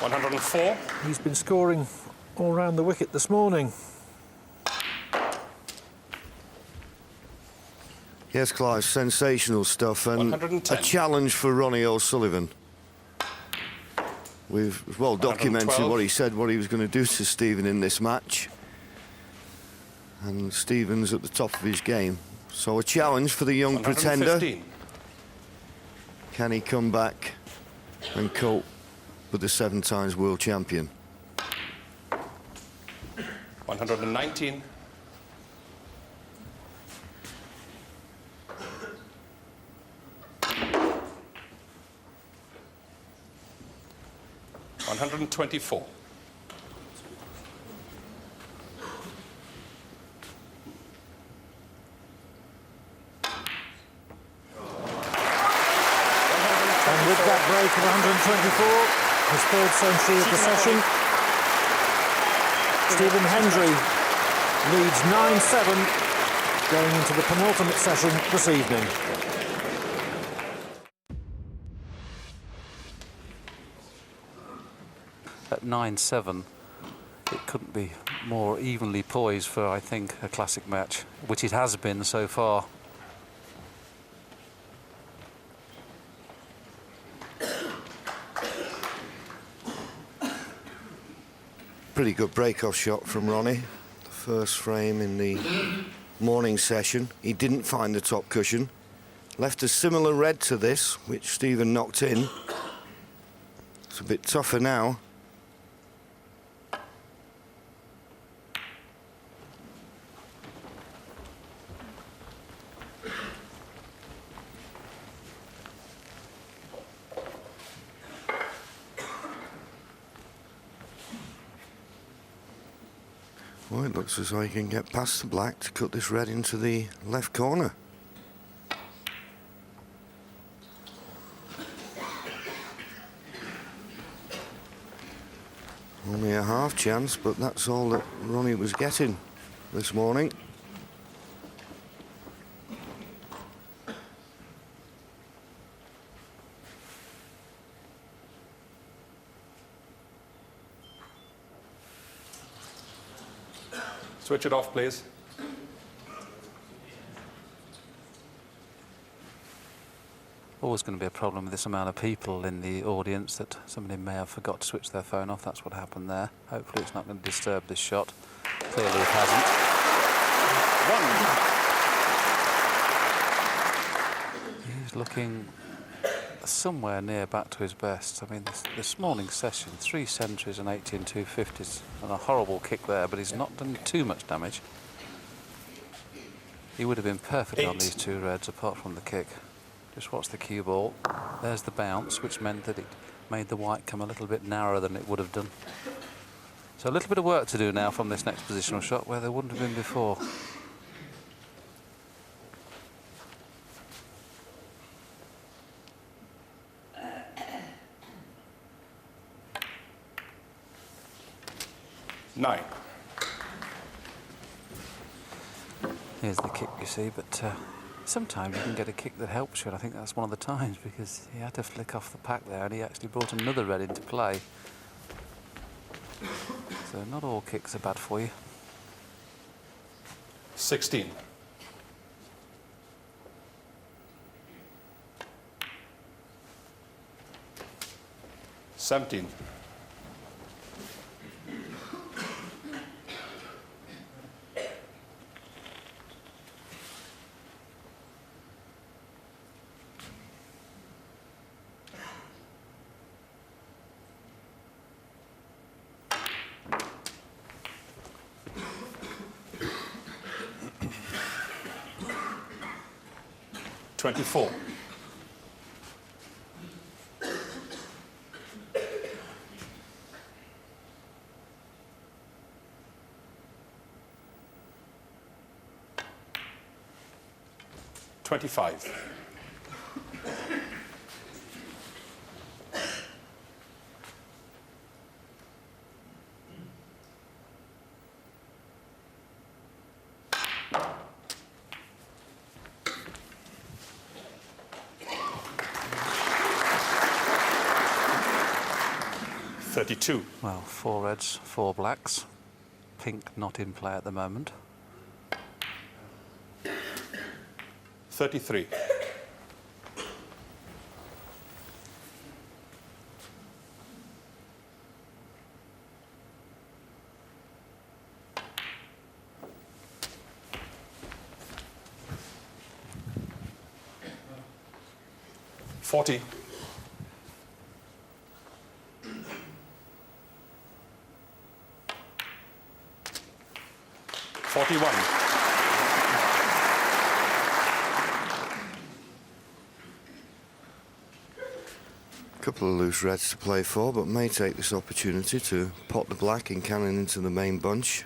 104. he's been scoring all round the wicket this morning. Yes, Clive, sensational stuff, and 110. a challenge for Ronnie O'Sullivan. We've well documented 112. what he said, what he was going to do to Stephen in this match. And Stephen's at the top of his game. So a challenge for the young pretender. 115. Can he come back and cope with the 7 times world champion? 119. 124. And with that break of 124, his 3rd century of the session, Stephen Hendry leads 9-7 going into the penultimate session this evening. At 9-7, it couldn't be more evenly poised for, I think, a classic match, which it has been so far. Pretty good break-off shot from Ronnie. The first frame in the morning session. He didn't find the top cushion. Left a similar red to this, which Stephen knocked in. It's a bit tougher now. Well, it looks as though he can get past the black to cut this red into the left corner. Only a half chance, but that's all that Ronnie was getting this morning. Switch it off, please. Always going to be a problem with this amount of people in the audience that somebody may have forgot to switch their phone off. That's what happened there. Hopefully it's not going to disturb this shot. Clearly it hasn't. He's looking somewhere near back to his best. I mean, this morning's session, 3 centuries and 18 250s, and a horrible kick there, but he's not done too much damage. He would have been perfect on these 2 reds apart from the kick. Just watch the cue ball. There's the bounce, which meant that it made the white come a little bit narrower than it would have done. So a little bit of work to do now from this next positional shot where there wouldn't have been before. Nine. Here's the kick, you see, but sometimes you can get a kick that helps you, and I think that's one of the times, because he had to flick off the pack there and he actually brought another red into play. So not all kicks are bad for you. 16. $17. 24. 25. 32. Well, 4 reds, 4 blacks. Pink not in play at the moment. 33. 40. 41. Couple of loose reds to play for, but may take this opportunity to pot the black and cannon into the main bunch.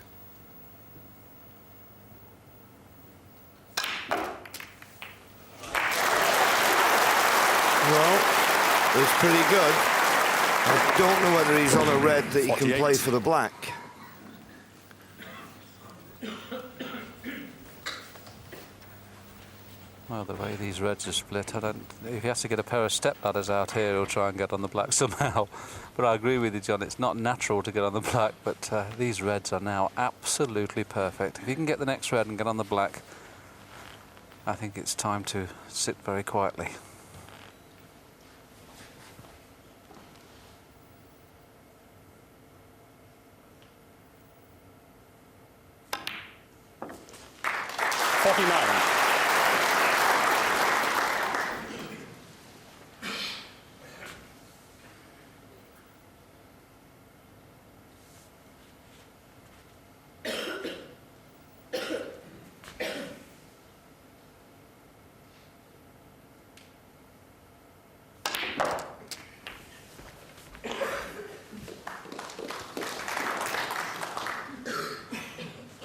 Well, it's pretty good. I don't know whether he's on a red that he can 48. play for the black. Well, the way these reds are split, if he has to get a pair of step ladders out here, he'll try and get on the black somehow. But I agree with you, John, it's not natural to get on the black, but these reds are now absolutely perfect. If you can get the next red and get on the black, I think it's time to sit very quietly.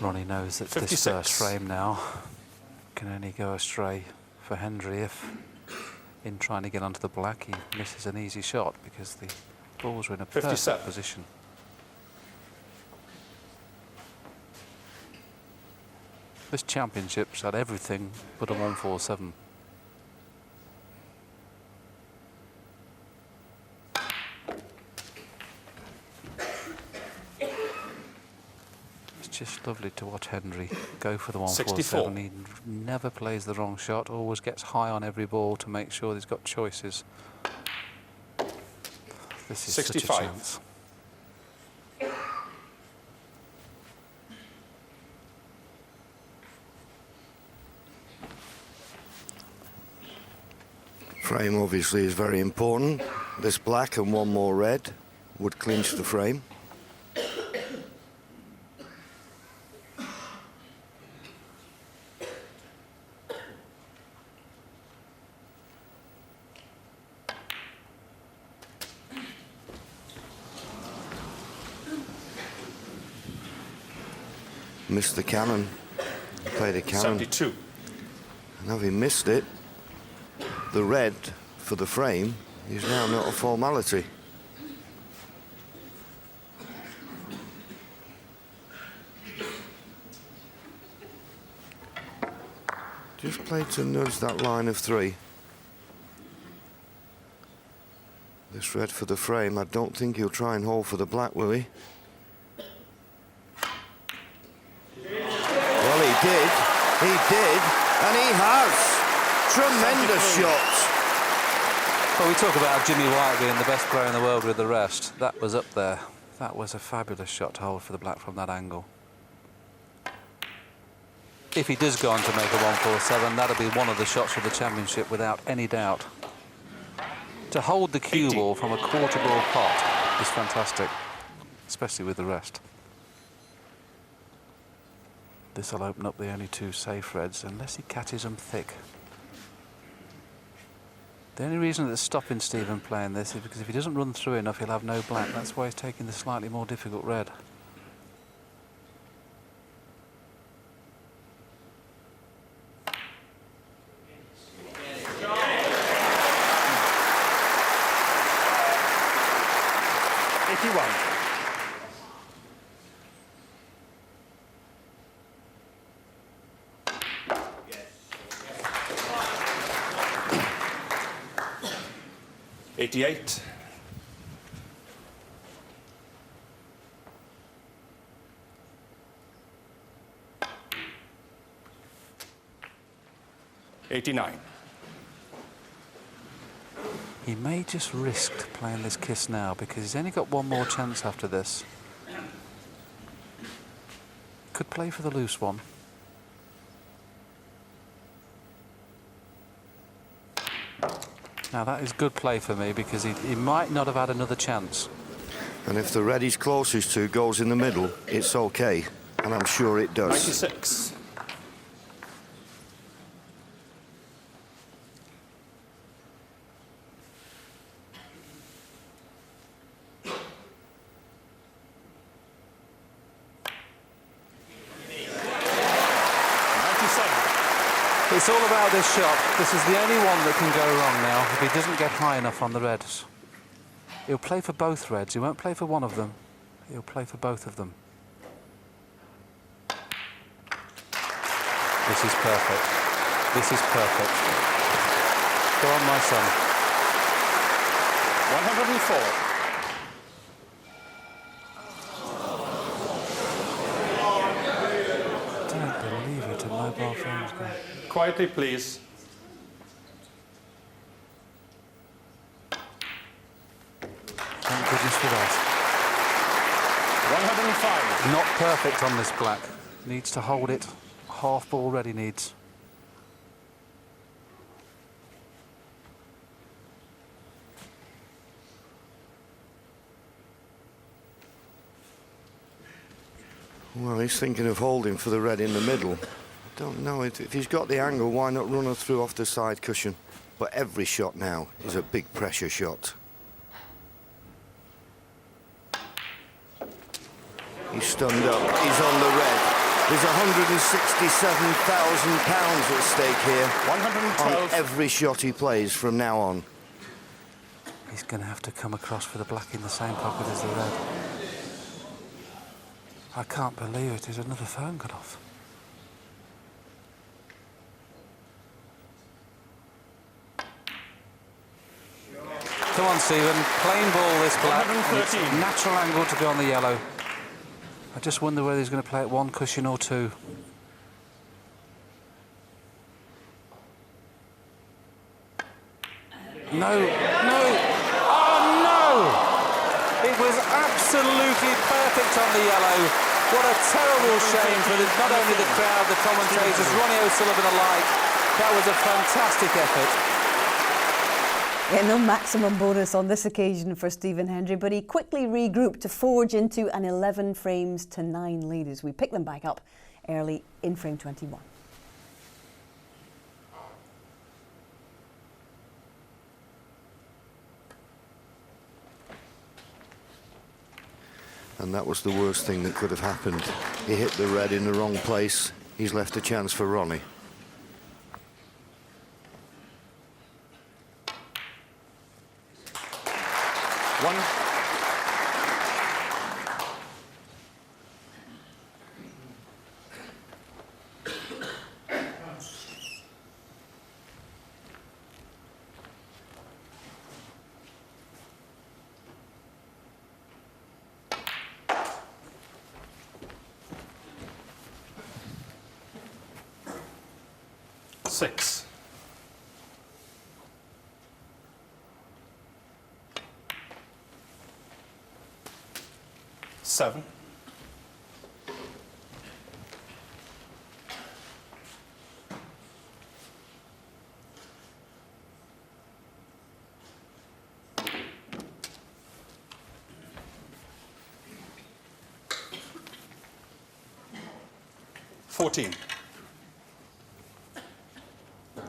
Ronnie knows that 56. this first frame now can only go astray for Hendry if, in trying to get onto the black, he misses an easy shot because the balls are in a perfect 57. position. This championship's had everything but a 147. It's just lovely to watch Hendry go for the 147. 64. He never plays the wrong shot, always gets high on every ball to make sure he's got choices. This is 65. such a chance. Frame obviously is very important. This black and one more red would clinch the frame. Missed the cannon. Played a cannon. 72. And having missed it, the red for the frame is now not a formality. Just played to nudge that line of 3. This red for the frame, I don't think he'll try and hold for the black, will he? Well, he did, and he has. Tremendous shot. Well, we talk about Jimmy White being the best player in the world with the rest. That was up there. That was a fabulous shot to hold for the black from that angle. If he does go on to make a 147, that'll be one of the shots of the championship without any doubt. To hold the cue 80. ball from a quarter ball pot is fantastic, especially with the rest. This will open up the only 2 safe reds, unless he catches them thick. The only reason that's stopping Stephen playing this is because if he doesn't run through enough, he'll have no black. That's why he's taking the slightly more difficult red. $88. $89. He may just risk playing this kiss now because he's only got one more chance after this. Could play for the loose one. Now that is good play for me because he might not have had another chance. And if the red he's closest to goes in the middle, it's okay. And I'm sure it does. 96. It's all about this shot. This is the only one that can go wrong now if he doesn't get high enough on the reds. He'll play for both reds. He won't play for one of them. He'll play for both of them. This is perfect. This is perfect. Go on, my son. 104. Mobile phone's gone. Quietly, please. Thank goodness for that. 105. Not perfect on this black. Needs to hold it. Half ball ready needs. Well, he's thinking of holding for the red in the middle. I don't know. If he's got the angle, why not run her through off the side cushion? But every shot now is a big pressure shot. He's stunned up. He's on the red. There's £167,000 at stake here 112. on every shot he plays from now on. He's going to have to come across for the black in the same pocket as the red. I can't believe it. There's another phone got off. Come on, Stephen. Plain ball this black. And it's 113. natural angle to go on the yellow. I just wonder whether he's going to play it one cushion or two. No, no. Oh, no! It was absolutely perfect on the yellow. What a terrible shame for not only the crowd, the commentators, Ronnie O'Sullivan alike. That was a fantastic effort. Yeah, no maximum bonus on this occasion for Stephen Hendry, but he quickly regrouped to forge into an 11 frames to 9 lead as we pick them back up early in frame 21. And that was the worst thing that could have happened. He hit the red in the wrong place. He's left a chance for Ronnie. One. Six. Seven. $14.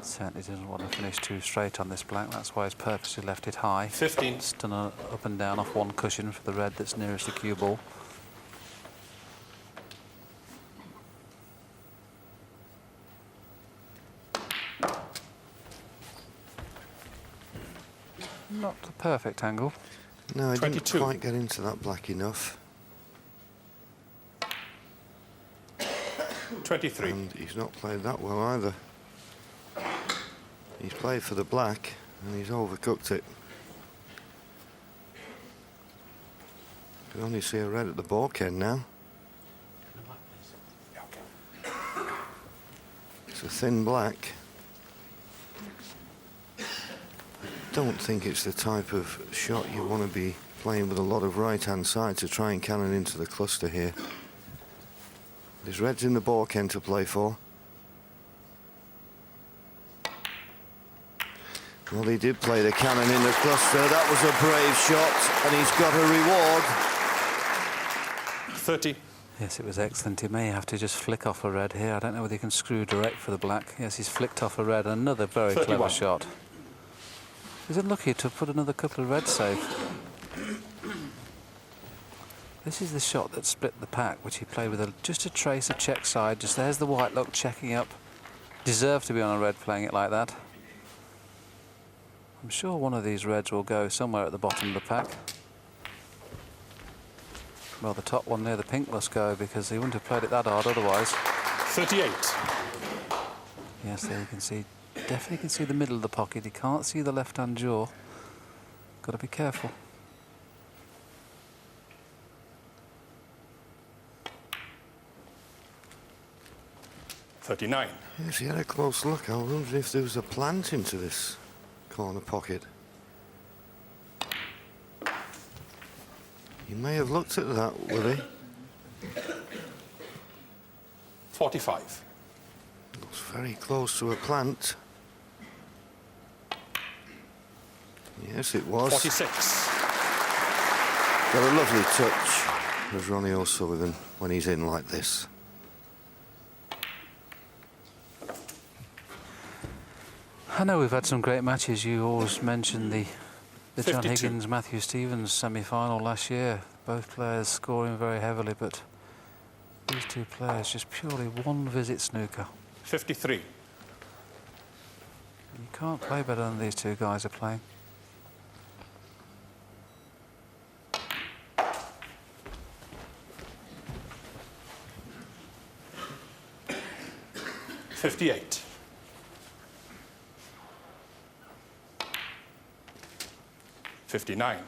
Certainly doesn't want to finish too straight on this black. That's why he's purposely left it high. 15. It's done a up and down off one cushion for the red that's nearest the cue ball. Not the perfect angle. No, I didn't 22. quite get into that black enough. 23. And he's not played that well either. He's played for the black and he's overcooked it. You can only see a red at the balk end now. It's a thin black. I don't think it's the type of shot you want to be playing with a lot of right-hand side to try and cannon into the cluster here. There's reds in the balk end to play for. Well, he did play the cannon in the cluster. That was a brave shot, and he's got a reward. 30. Yes, it was excellent. He may have to just flick off a red here. I don't know whether he can screw direct for the black. Yes, he's flicked off a red. Another very 31. clever shot. He's unlucky to put another couple of reds safe. This is the shot that split the pack, which he played with just a trace of check side. Just there's the white look checking up. Deserved to be on a red playing it like that. I'm sure one of these reds will go somewhere at the bottom of the pack. Well, the top one near the pink must go because he wouldn't have played it that hard otherwise. 38. Yes, there you can see, definitely can see the middle of the pocket. You can't see the left-hand jaw. Got to be careful. $39. Yes, he had a close look. I wondered if there was a plant into this corner pocket. He may have looked at that, will he? 45. Looks very close to a plant. Yes, it was. 46. Got a lovely touch of Ronnie O'Sullivan when he's in like this. I know we've had some great matches. You always mention the John 52. Higgins, Matthew Stevens semi-final last year. Both players scoring very heavily, but these two players just purely one visit snooker. 53. You can't play better than these two guys are playing. $58. 55. 59.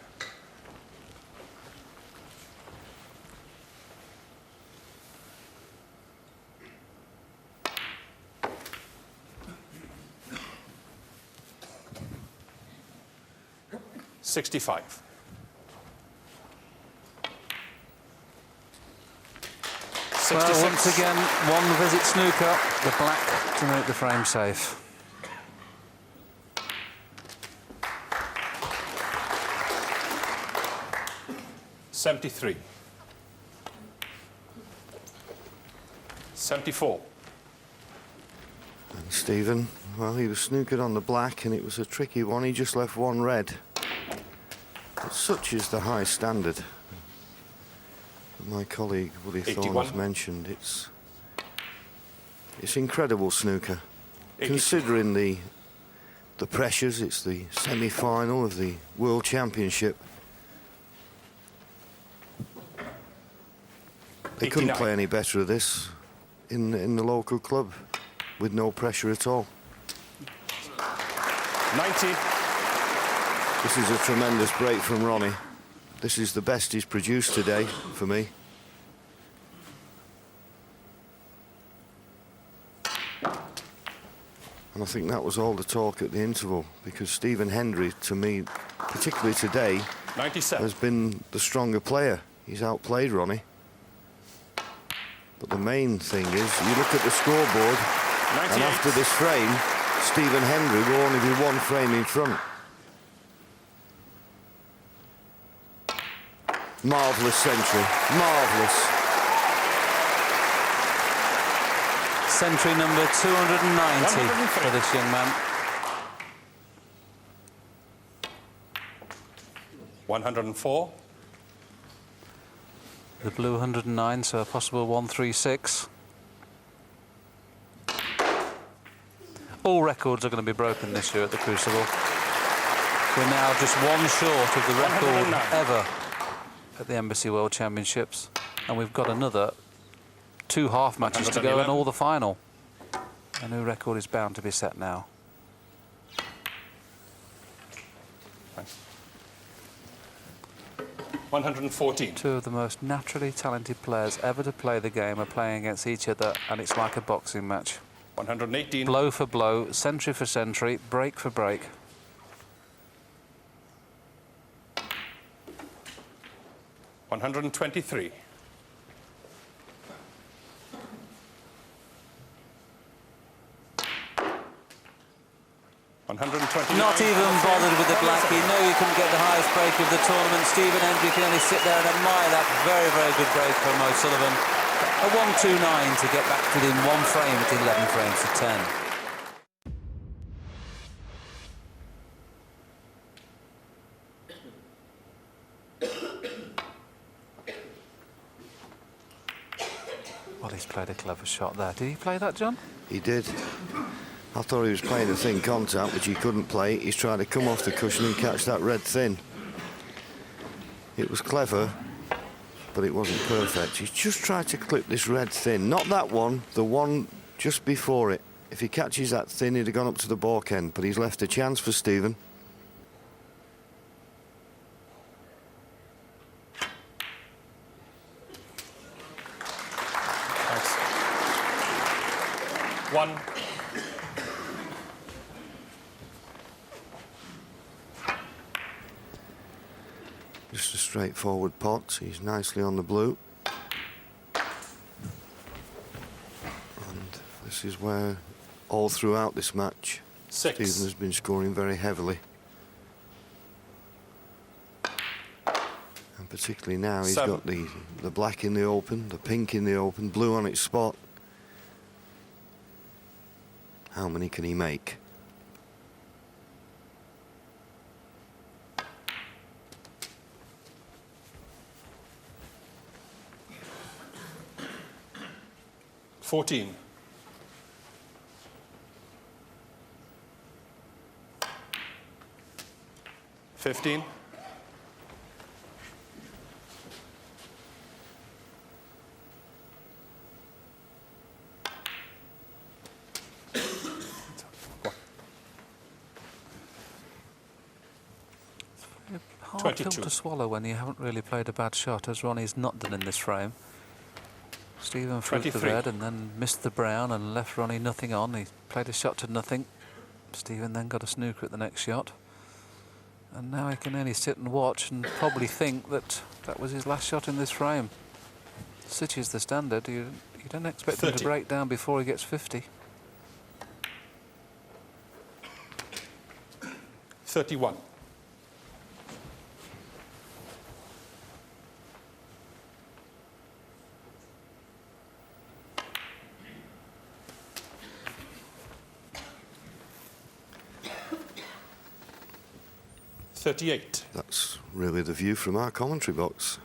$65. Well, once again, one visit snooker, the black to make the frame safe. $73. $74. And Stephen, well, he was snookered on the black, and it was a tricky one. He just left one red. But such is the high standard. My colleague Willie Thorne has mentioned it's incredible snooker. 82. Considering the pressures, it's the semi-final of the World Championship. They couldn't 89. play any better of this in the local club with no pressure at all. 90. This is a tremendous break from Ronnie. This is the best he's produced today for me. And I think that was all the talk at the interval, because Stephen Hendry, to me, particularly today, 97. has been the stronger player. He's outplayed Ronnie. But the main thing is, you look at the scoreboard, 98. and after this frame, Stephen Hendry will only be one frame in front. Marvellous century, marvellous. Century number 290 for this young man. 104. The blue 109, so a possible 136. All records are going to be broken this year at the Crucible. We're now just one short of the record 109. ever at the Embassy World Championships, and we've got another 2 half matches to go and all the final. A new record is bound to be set now. Thanks. 114. Two of the most naturally talented players ever to play the game are playing against each other, and it's like a boxing match. 118. Blow for blow, century for century, break for break. 123. 129. Not even bothered with the black. You know you couldn't get the highest break of the tournament. Stephen Hendry can only sit there and admire that very, very good break from O'Sullivan. A 129 to get back within one frame at 11 frames to 10. Well, he's played a clever shot there. Did he play that, John? He did. I thought he was playing a thin contact, which he couldn't play. He's trying to come off the cushion and catch that red thin. It was clever, but it wasn't perfect. He's just tried to clip this red thin. Not that one, the one just before it. If he catches that thin, he'd have gone up to the balk end, but he's left a chance for Stephen. Thanks. 1. Just a straightforward pot. He's nicely on the blue. And this is where, all throughout this match, 6. Stephen has been scoring very heavily. And particularly now, he's 7. got the black in the open, the pink in the open, blue on its spot. How many can he make? $14. 15. hard pill 22. to swallow when you haven't really played a bad shot, as Ronnie's not done in this frame. Stephen flew the 23. red and then missed the brown and left Ronnie nothing on. He played a shot to nothing. Stephen then got a snooker at the next shot. And now he can only sit and watch and probably think that that was his last shot in this frame. Such is the standard. You don't expect him to 30. break down before he gets 50. 31. $38. That's really the view from our commentary box.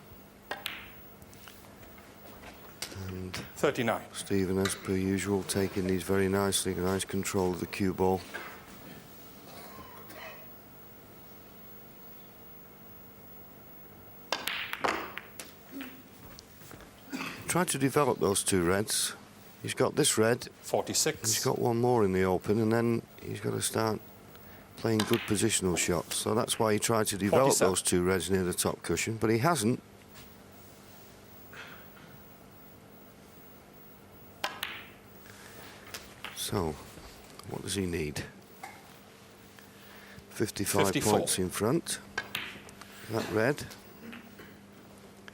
And 39. Stephen, as per usual, taking these very nicely, nice control of the cue ball. Tried to develop those two reds. He's got this red, 46. he's got one more in the open, and then he's got to start playing good positional shots. So that's why he tried to develop 47. those two reds near the top cushion, but he hasn't. So, what does he need? 55 54. points in front. That red,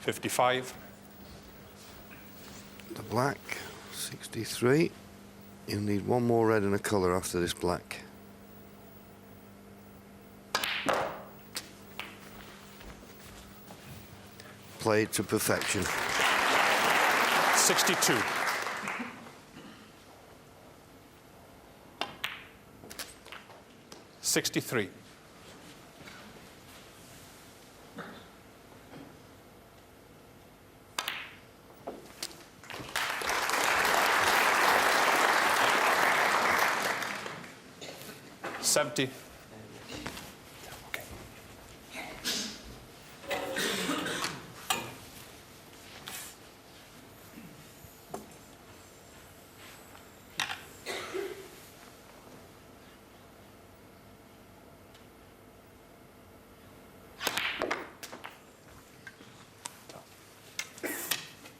55. the black, 63. You'll need one more red and a colour after this black. Played to perfection. 62. $63. $70. Okay.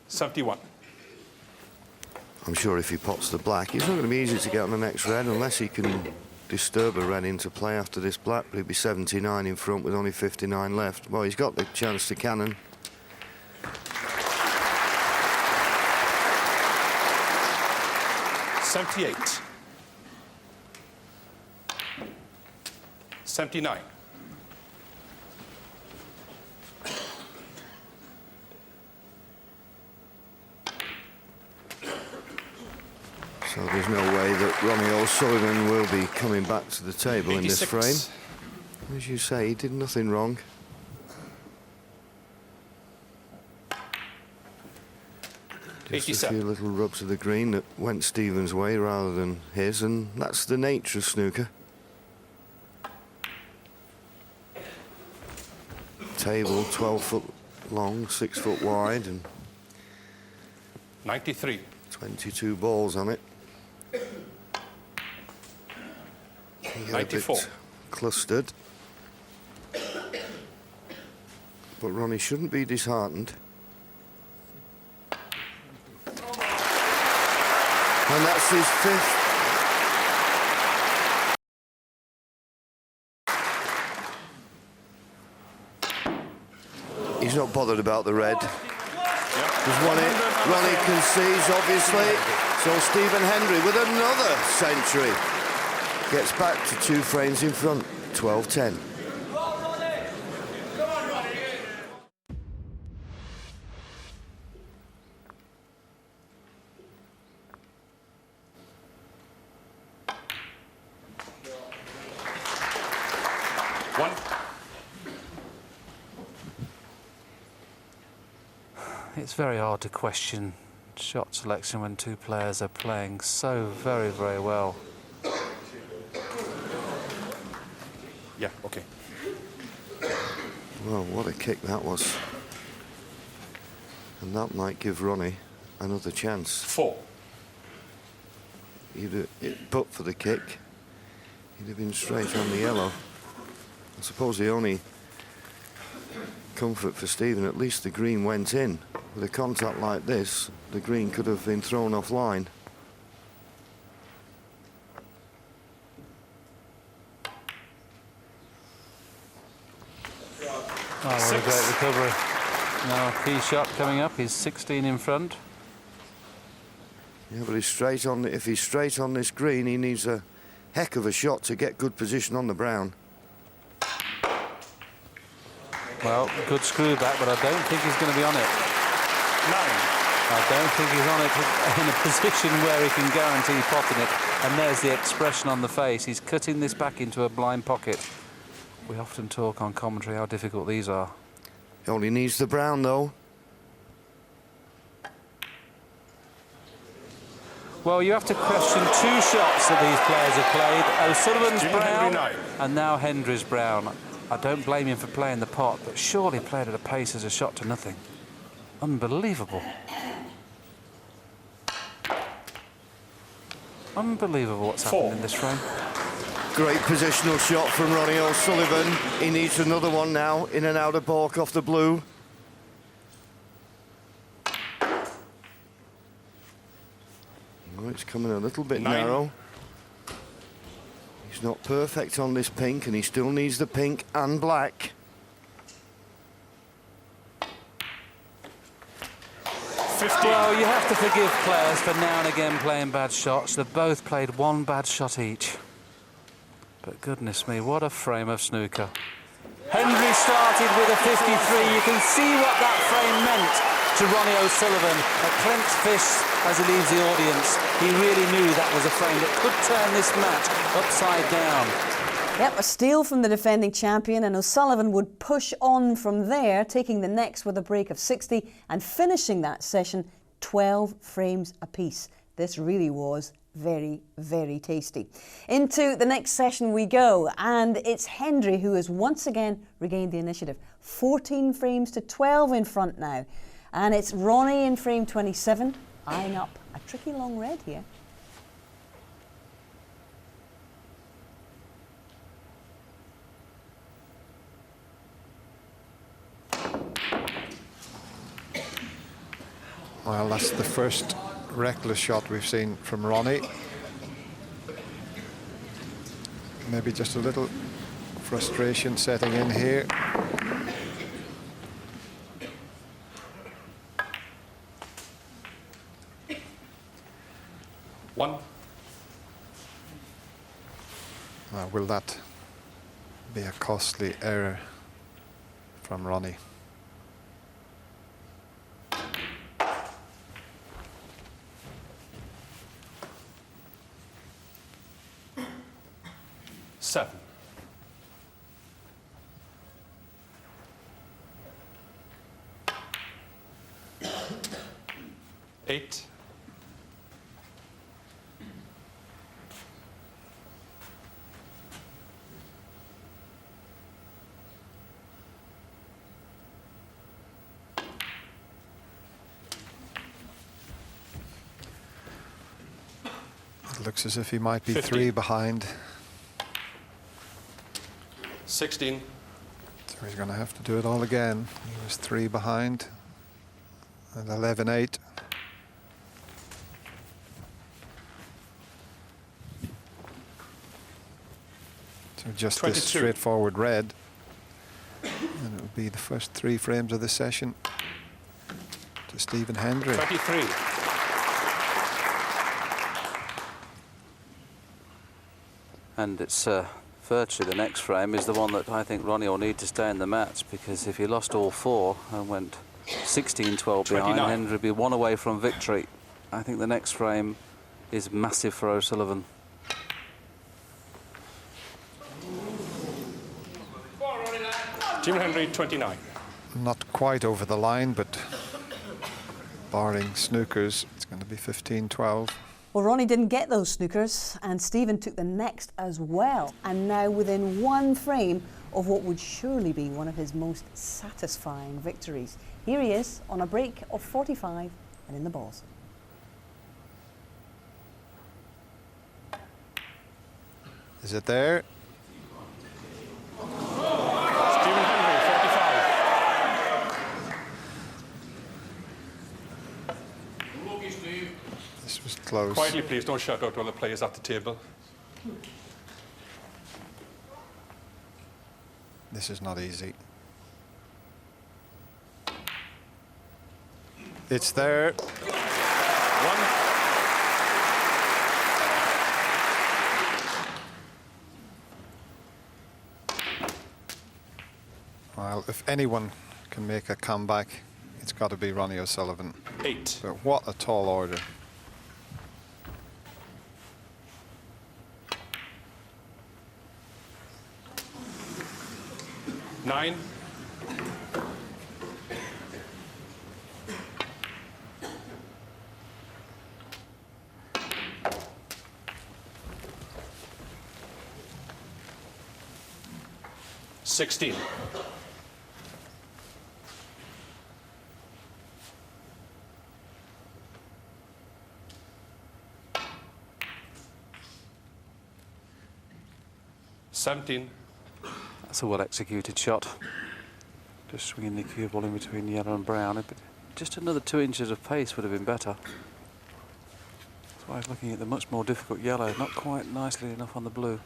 $71. I'm sure if he pots the black, it's not going to be easy to get on the next red unless he can disturb a red into play after this black, but he'd be 79 in front with only 59 left. Well, he's got the chance to cannon. $78. 79. So there's no way that Ronnie O'Sullivan will be coming back to the table in this 86. frame. As you say, he did nothing wrong. Just a 87. few little rubs of the green that went Stephen's way rather than his, and that's the nature of snooker. Table 12 foot long, 6 foot wide, and 93. 22 balls on it. He got a 94. bit clustered. But Ronnie shouldn't be disheartened. And that's his fifth. He's not bothered about the red. There's one hit. Ronnie concedes, obviously. So Stephen Hendry with another century gets back to 2 frames in front, 12-10. One. It's very hard to question shot selection when two players are playing so very, very well. Yeah, okay. Well, what a kick that was. And that might give Ronnie another chance. 4. But for the kick, he'd have been straight on the yellow. I suppose the only comfort for Stephen. At least the green went in. With a contact like this, the green could have been thrown offline. Oh, what a great recovery. Now a key shot coming up. He's 16 in front. Yeah, but he's straight on. If he's straight on this green, he needs a heck of a shot to get good position on the brown. Well, good screw back, but I don't think he's going to be on it. 9. I don't think he's on it in a position where he can guarantee potting it. And there's the expression on the face. He's cutting this back into a blind pocket. We often talk on commentary how difficult these are. He only needs the brown, though. Well, you have to question 2 shots that these players have played. O'Sullivan's Jimmy brown Hendry 9. and now Hendry's brown. I don't blame him for playing the pot, but surely played at a pace as a shot to nothing. Unbelievable. Unbelievable what's happened in this frame. Great positional shot from Ronnie O'Sullivan. He needs another one now, in and out of balk off the blue. Oh, it's coming a little bit 9. narrow. He's not perfect on this pink, and he still needs the pink and black. 15. Well, you have to forgive players for now and again playing bad shots. They've both played 1 bad shot each. But goodness me, what a frame of snooker. Hendry started with a 53. You can see what that frame meant to Ronnie O'Sullivan. A clenched fist as he leaves the audience. He really knew that was a frame that could turn this match upside down. Yep, a steal from the defending champion, and O'Sullivan would push on from there, taking the next with a break of 60 and finishing that session 12 frames apiece. This really was very, very tasty. Into the next session we go, and it's Hendry who has once again regained the initiative. 14 frames to 12 in front now. And it's Ronnie in frame 27, eyeing up a tricky long red here. Well, that's the first reckless shot we've seen from Ronnie. Maybe just a little frustration setting in here. One. Will that be a costly error from Ronnie? Seven. 8. It looks as if he might be 50. 3 behind. 16. So he's going to have to do it all again. He was 3 behind. And 11-8. So just 22. this straightforward red. And it will be the first 3 frames of the session to Stephen Hendry. 23. And it's virtually the next frame is the one that I think Ronnie will need to stay in the match, because if he lost all 4 and went 16-12 behind, 29. Hendry would be 1 away from victory. I think the next frame is massive for O'Sullivan. Jim Hendry, 29. Not quite over the line, but barring snookers, it's going to be 15-12. Well, Ronnie didn't get those snookers, and Stephen took the next as well, and now within 1 frame of what would surely be one of his most satisfying victories. Here he is on a break of 45 and in the balls. Is it there? Stephen Hendry, 45. This was close. Quietly, please. Don't shout out to other players at the table. This is not easy. It's there. One. Well, if anyone can make a comeback, it's got to be Ronnie O'Sullivan. 8. But what a tall order. Nine. $16. $17. That's a well-executed shot. Just swinging the cue ball in between yellow and brown. But just another 2 inches of pace would have been better. That's why I was looking at the much more difficult yellow. Not quite nicely enough on the blue.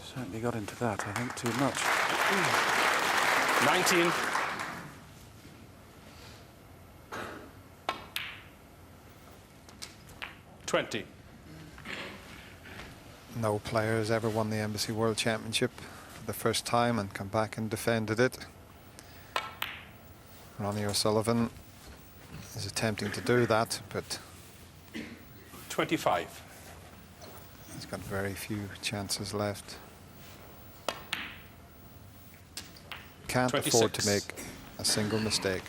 Certainly got into that, I think, too much. 19. $20. No player has ever won the Embassy World Championship for the first time and come back and defended it. Ronnie O'Sullivan is attempting to do that, but 25. he's got very few chances left. Can't afford to 26. make a single mistake.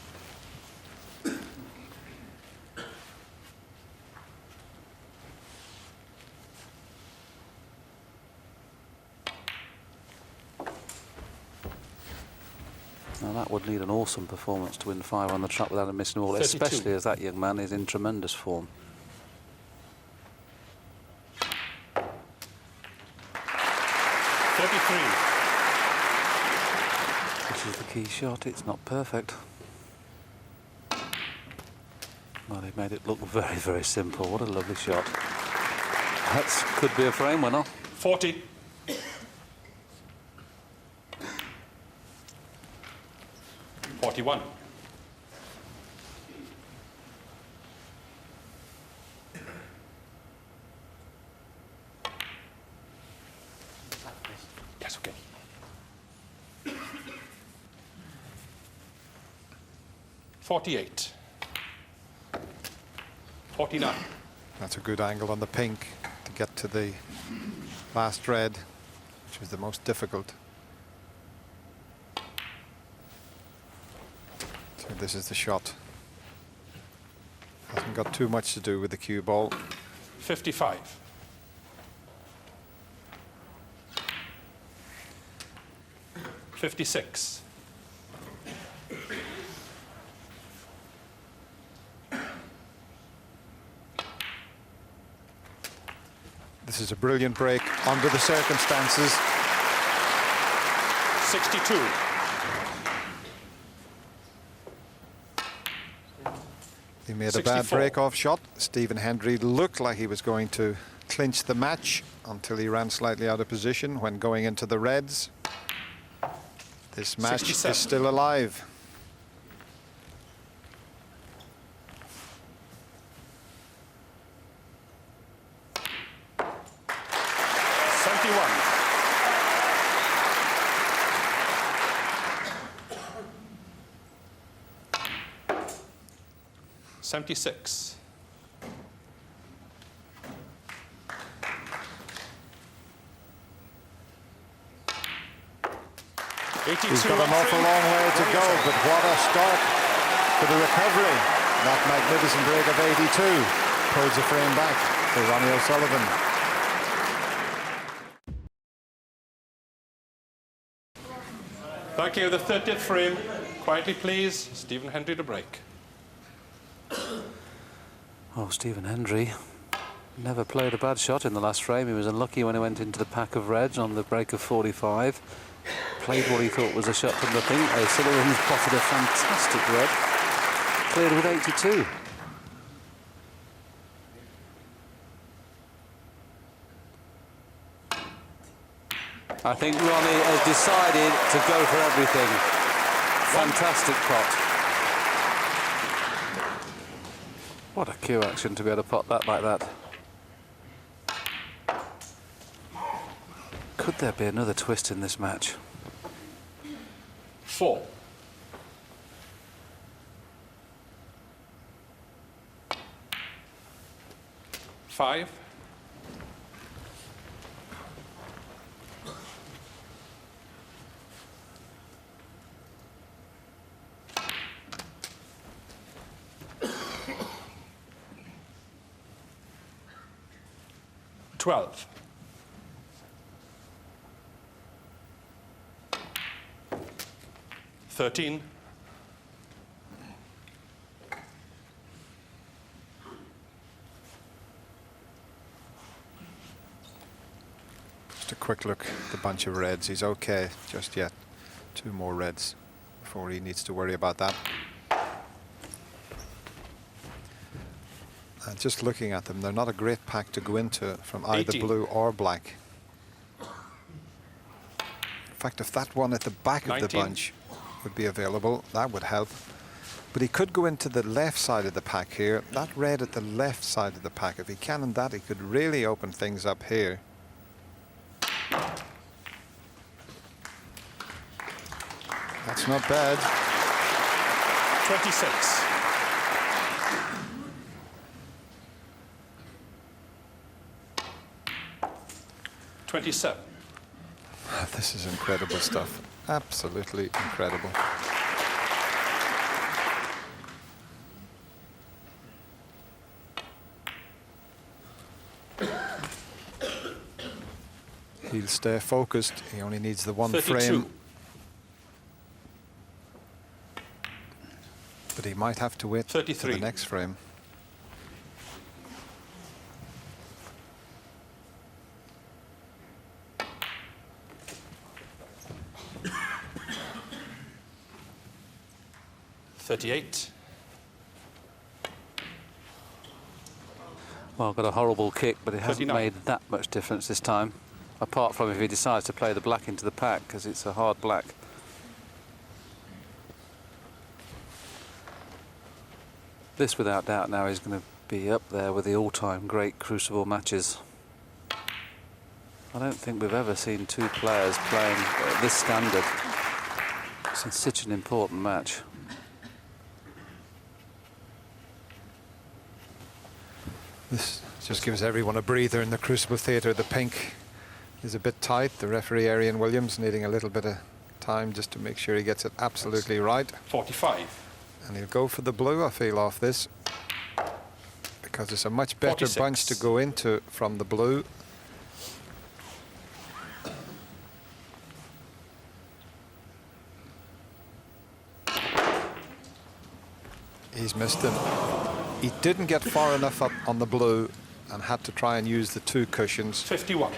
Now that would need an awesome performance to win 5 on the trot without a missing ball, 32. especially as that young man is in tremendous form. 33. This is the key shot. It's not perfect. Well, they've made it look very, very simple. What a lovely shot. That could be a frame winner. 40. $41. Yes, okay. 48. 49. That's a good angle on the pink to get to the last red, which was the most difficult. So this is the shot. Hasn't got too much to do with the cue ball. 55. $56. This is a brilliant break under the circumstances. 62. He made a bad 64. break-off shot. Stephen Hendry looked like he was going to clinch the match until he ran slightly out of position when going into the reds. This match 67. is still alive. $76. He's got an awful long way to go, but what a start for the recovery. That magnificent break of 82 pulls the frame back for Ronnie O'Sullivan. Thank you. The 30th frame. Quietly, please. Stephen Hendry to break. Oh, Stephen Hendry never played a bad shot in the last frame. He was unlucky when he went into the pack of reds on the break of 45. played what he thought was a shot from the pink. Sullivan's potted a fantastic red. Cleared with 82. I think Ronnie has decided to go for everything. Fantastic pot. What a cue action to be able to pot that like that. Could there be another twist in this match? 4. 5. 12. 13. Just a quick look at the bunch of reds. He's okay just yet. 2 more reds before he needs to worry about that. And just looking at them, they're not a great pack to go into from either 18. blue or black. In fact, if that one at the back 19. of the bunch would be available, that would help. But he could go into the left side of the pack here. That red at the left side of the pack, if he cannoned that, he could really open things up here. That's not bad. 26. 27. This is incredible stuff. Absolutely incredible. He'll stay focused. He only needs the one 32. frame. But he might have to wait for 33. the next frame. Well, got a horrible kick, but it hasn't 39. made that much difference this time. Apart from if he decides to play the black into the pack, because it's a hard black. This, without doubt, now is going to be up there with the all-time great Crucible matches. I don't think we've ever seen 2 players playing at this standard. It's such an important match. This just gives everyone a breather in the Crucible Theatre. The pink is a bit tight. The referee, Arian Williams, needing a little bit of time just to make sure he gets it absolutely right. 45. And he'll go for the blue, I feel, off this, because it's a much better 46. bunch to go into from the blue. He's missed him. He didn't get far enough up on the blue and had to try and use the 2 cushions. 51.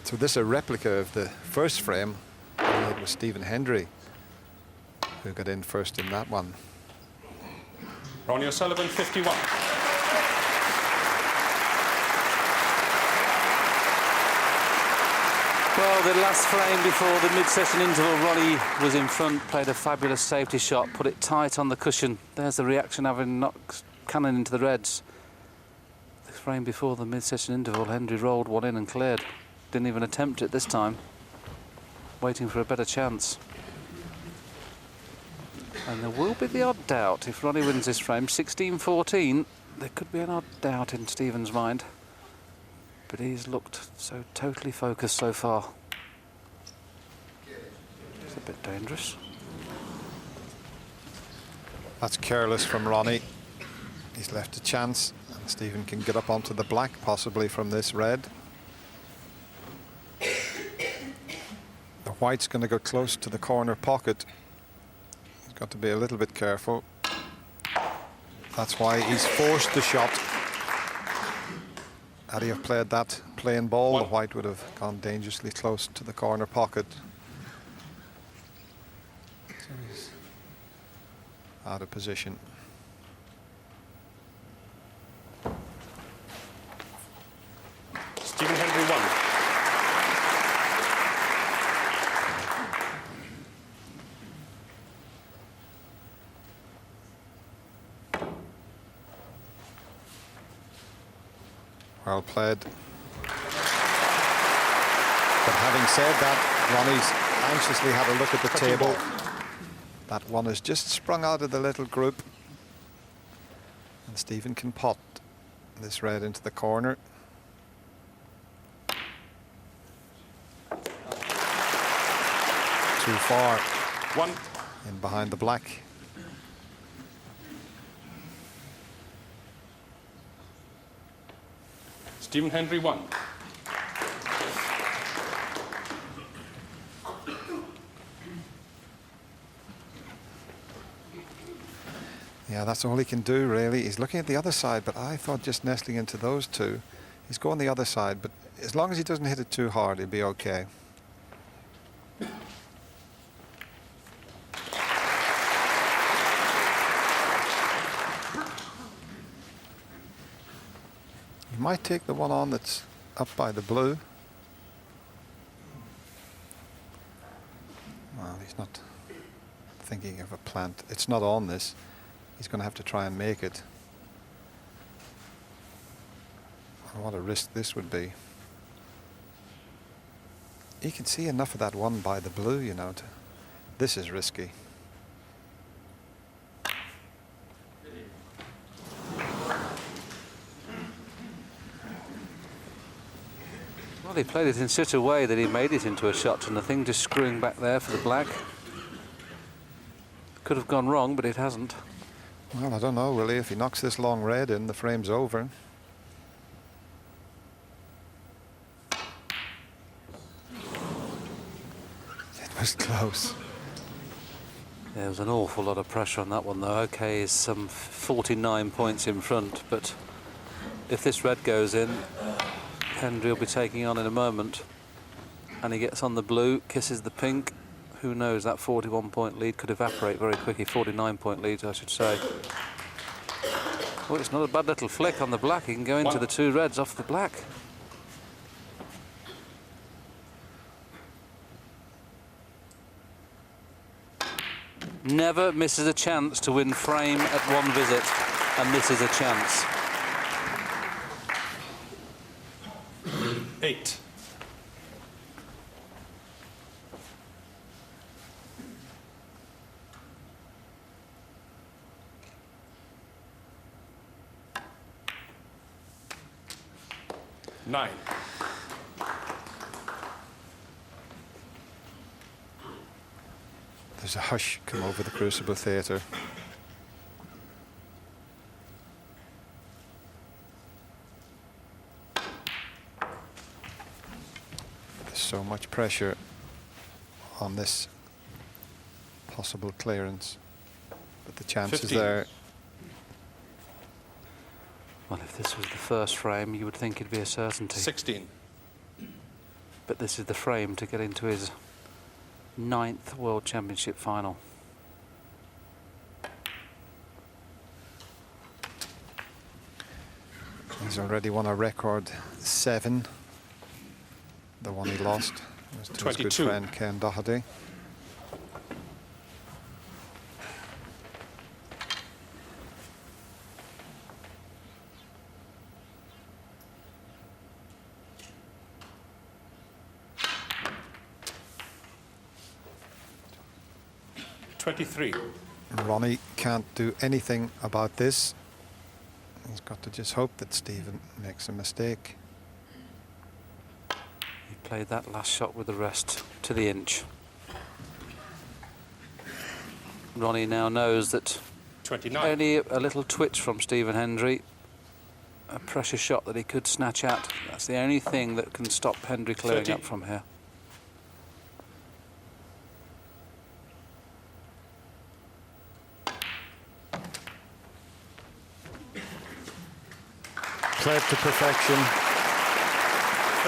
So this is a replica of the first frame. It was Stephen Hendry who got in first in that one. Ronnie O'Sullivan, 51. Well, the last frame before the mid-session interval, Ronnie was in front, played a fabulous safety shot, put it tight on the cushion. There's the reaction having knocked cannon into the reds. The frame before the mid-session interval, Hendry rolled one in and cleared. Didn't even attempt it this time, waiting for a better chance. And there will be the odd doubt if Ronnie wins this frame. 16-14, there could be an odd doubt in Stephen's mind. But he's looked so totally focused so far. It's a bit dangerous. That's careless from Ronnie. He's left a chance, and Stephen can get up onto the black, possibly from this red. The white's going to go close to the corner pocket. He's got to be a little bit careful. That's why he's forced the shot. Had he have played that plain ball, the One. white would have gone dangerously close to the corner pocket. So he's out of position. Stephen Hendry 1. Well played. But having said that, Ronnie's anxiously had a look at the table. That one has just sprung out of the little group. And Stephen can pot this red into the corner. Too far. 1. In behind the black. Stephen Hendry 1. Yeah, that's all he can do, really. He's looking at the other side, but I thought just nestling into those two. He's going the other side, but as long as he doesn't hit it too hard, he'll be okay. He might take the one on that's up by the blue. Well, he's not thinking of a plant. It's not on this. He's going to have to try and make it. And what a risk this would be. You can see enough of that one by the blue, you know. This is risky. Well, he played it in such a way that he made it into a shot, and the thing just screwing back there for the black. Could have gone wrong, but it hasn't. Well, I don't know, Willie. If he knocks this long red in, the frame's over. It was close. There was an awful lot of pressure on that one, though. OK, he's some 49 points in front, but if this red goes in, Hendry will be taking on in a moment. And he gets on the blue, kisses the pink. Who knows, that 41-point lead could evaporate very quickly. 49-point lead, I should say. Well, it's not a bad little flick on the black. He can go into the two reds off the black. Never misses a chance to win frame at one visit, and this is a chance. 8. Nine. There's a hush come over the Crucible Theatre. There's so much pressure on this possible clearance, but the chance 15. is there. Well, if this was the first frame, you would think it'd be a certainty. 16. But this is the frame to get into his 9th World Championship final. He's already won a record 7. The one he lost was to his good 22. friend Ken Doherty. Ronnie can't do anything about this. He's got to just hope that Stephen makes a mistake. He played that last shot with the rest to the inch. Ronnie now knows that 29. only a little twitch from Stephen Hendry, a pressure shot that he could snatch at. That's the only thing that can stop Hendry clearing 30. up from here. Played to perfection.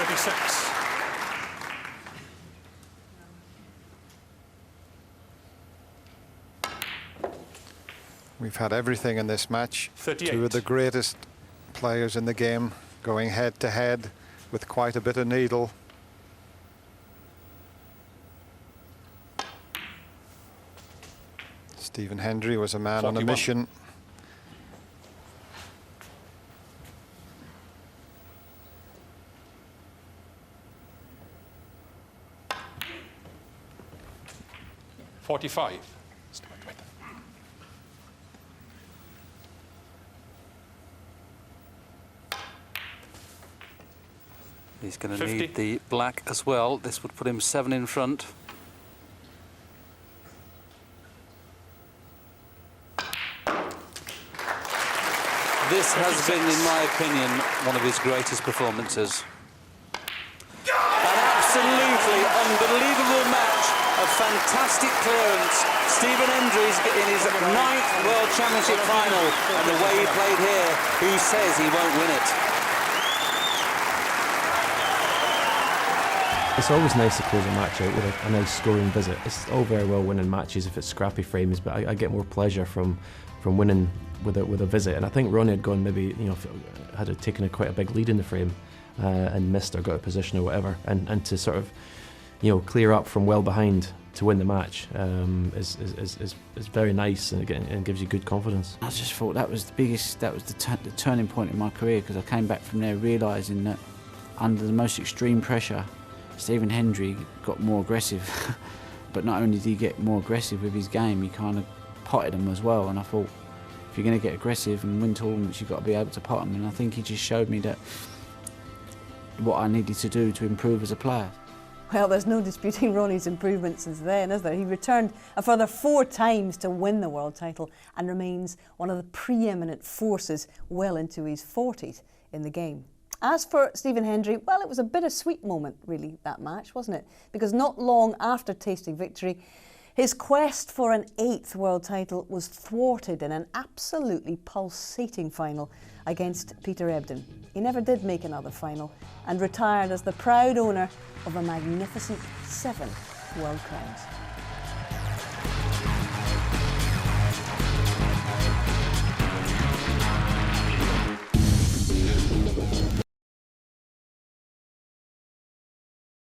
36. We've had everything in this match. 38. Two of the greatest players in the game going head to head with quite a bit of needle. Stephen Hendry was a man on a 41. mission. $45. He's going to 50. need the black as well. This would put him 7 in front. This has been, in my opinion, one of his greatest performances. An absolutely unbelievable match, a fantastic clearance. Stephen Hendry's in his 9th World Championship final, and the way he played here, who says he won't win it? It's always nice to close a match out with a nice scoring visit. It's all very well winning matches if it's scrappy frames, but I get more pleasure from winning with a visit. And I think Ronnie had gone maybe, you know, had taken quite a big lead in the frame and missed or got a position or whatever, and to sort of, you know, clear up from well behind to win the match is very nice, and it gives you good confidence. I just thought that was the turning point in my career, because I came back from there realising that under the most extreme pressure, Stephen Hendry got more aggressive. But not only did he get more aggressive with his game, he kind of potted them as well. And I thought, if you're going to get aggressive and win tournaments, you've got to be able to pot them. And I think he just showed me that what I needed to do to improve as a player. Well, there's no disputing Ronnie's improvement since then, is there? He returned a further 4 times to win the world title and remains one of the preeminent forces well into his 40s in the game. As for Stephen Hendry, well, it was a bittersweet moment, really, that match, wasn't it? Because not long after tasting victory, his quest for an 8th world title was thwarted in an absolutely pulsating final against Peter Ebdon. He never did make another final and retired as the proud owner of a magnificent 7 world crowns.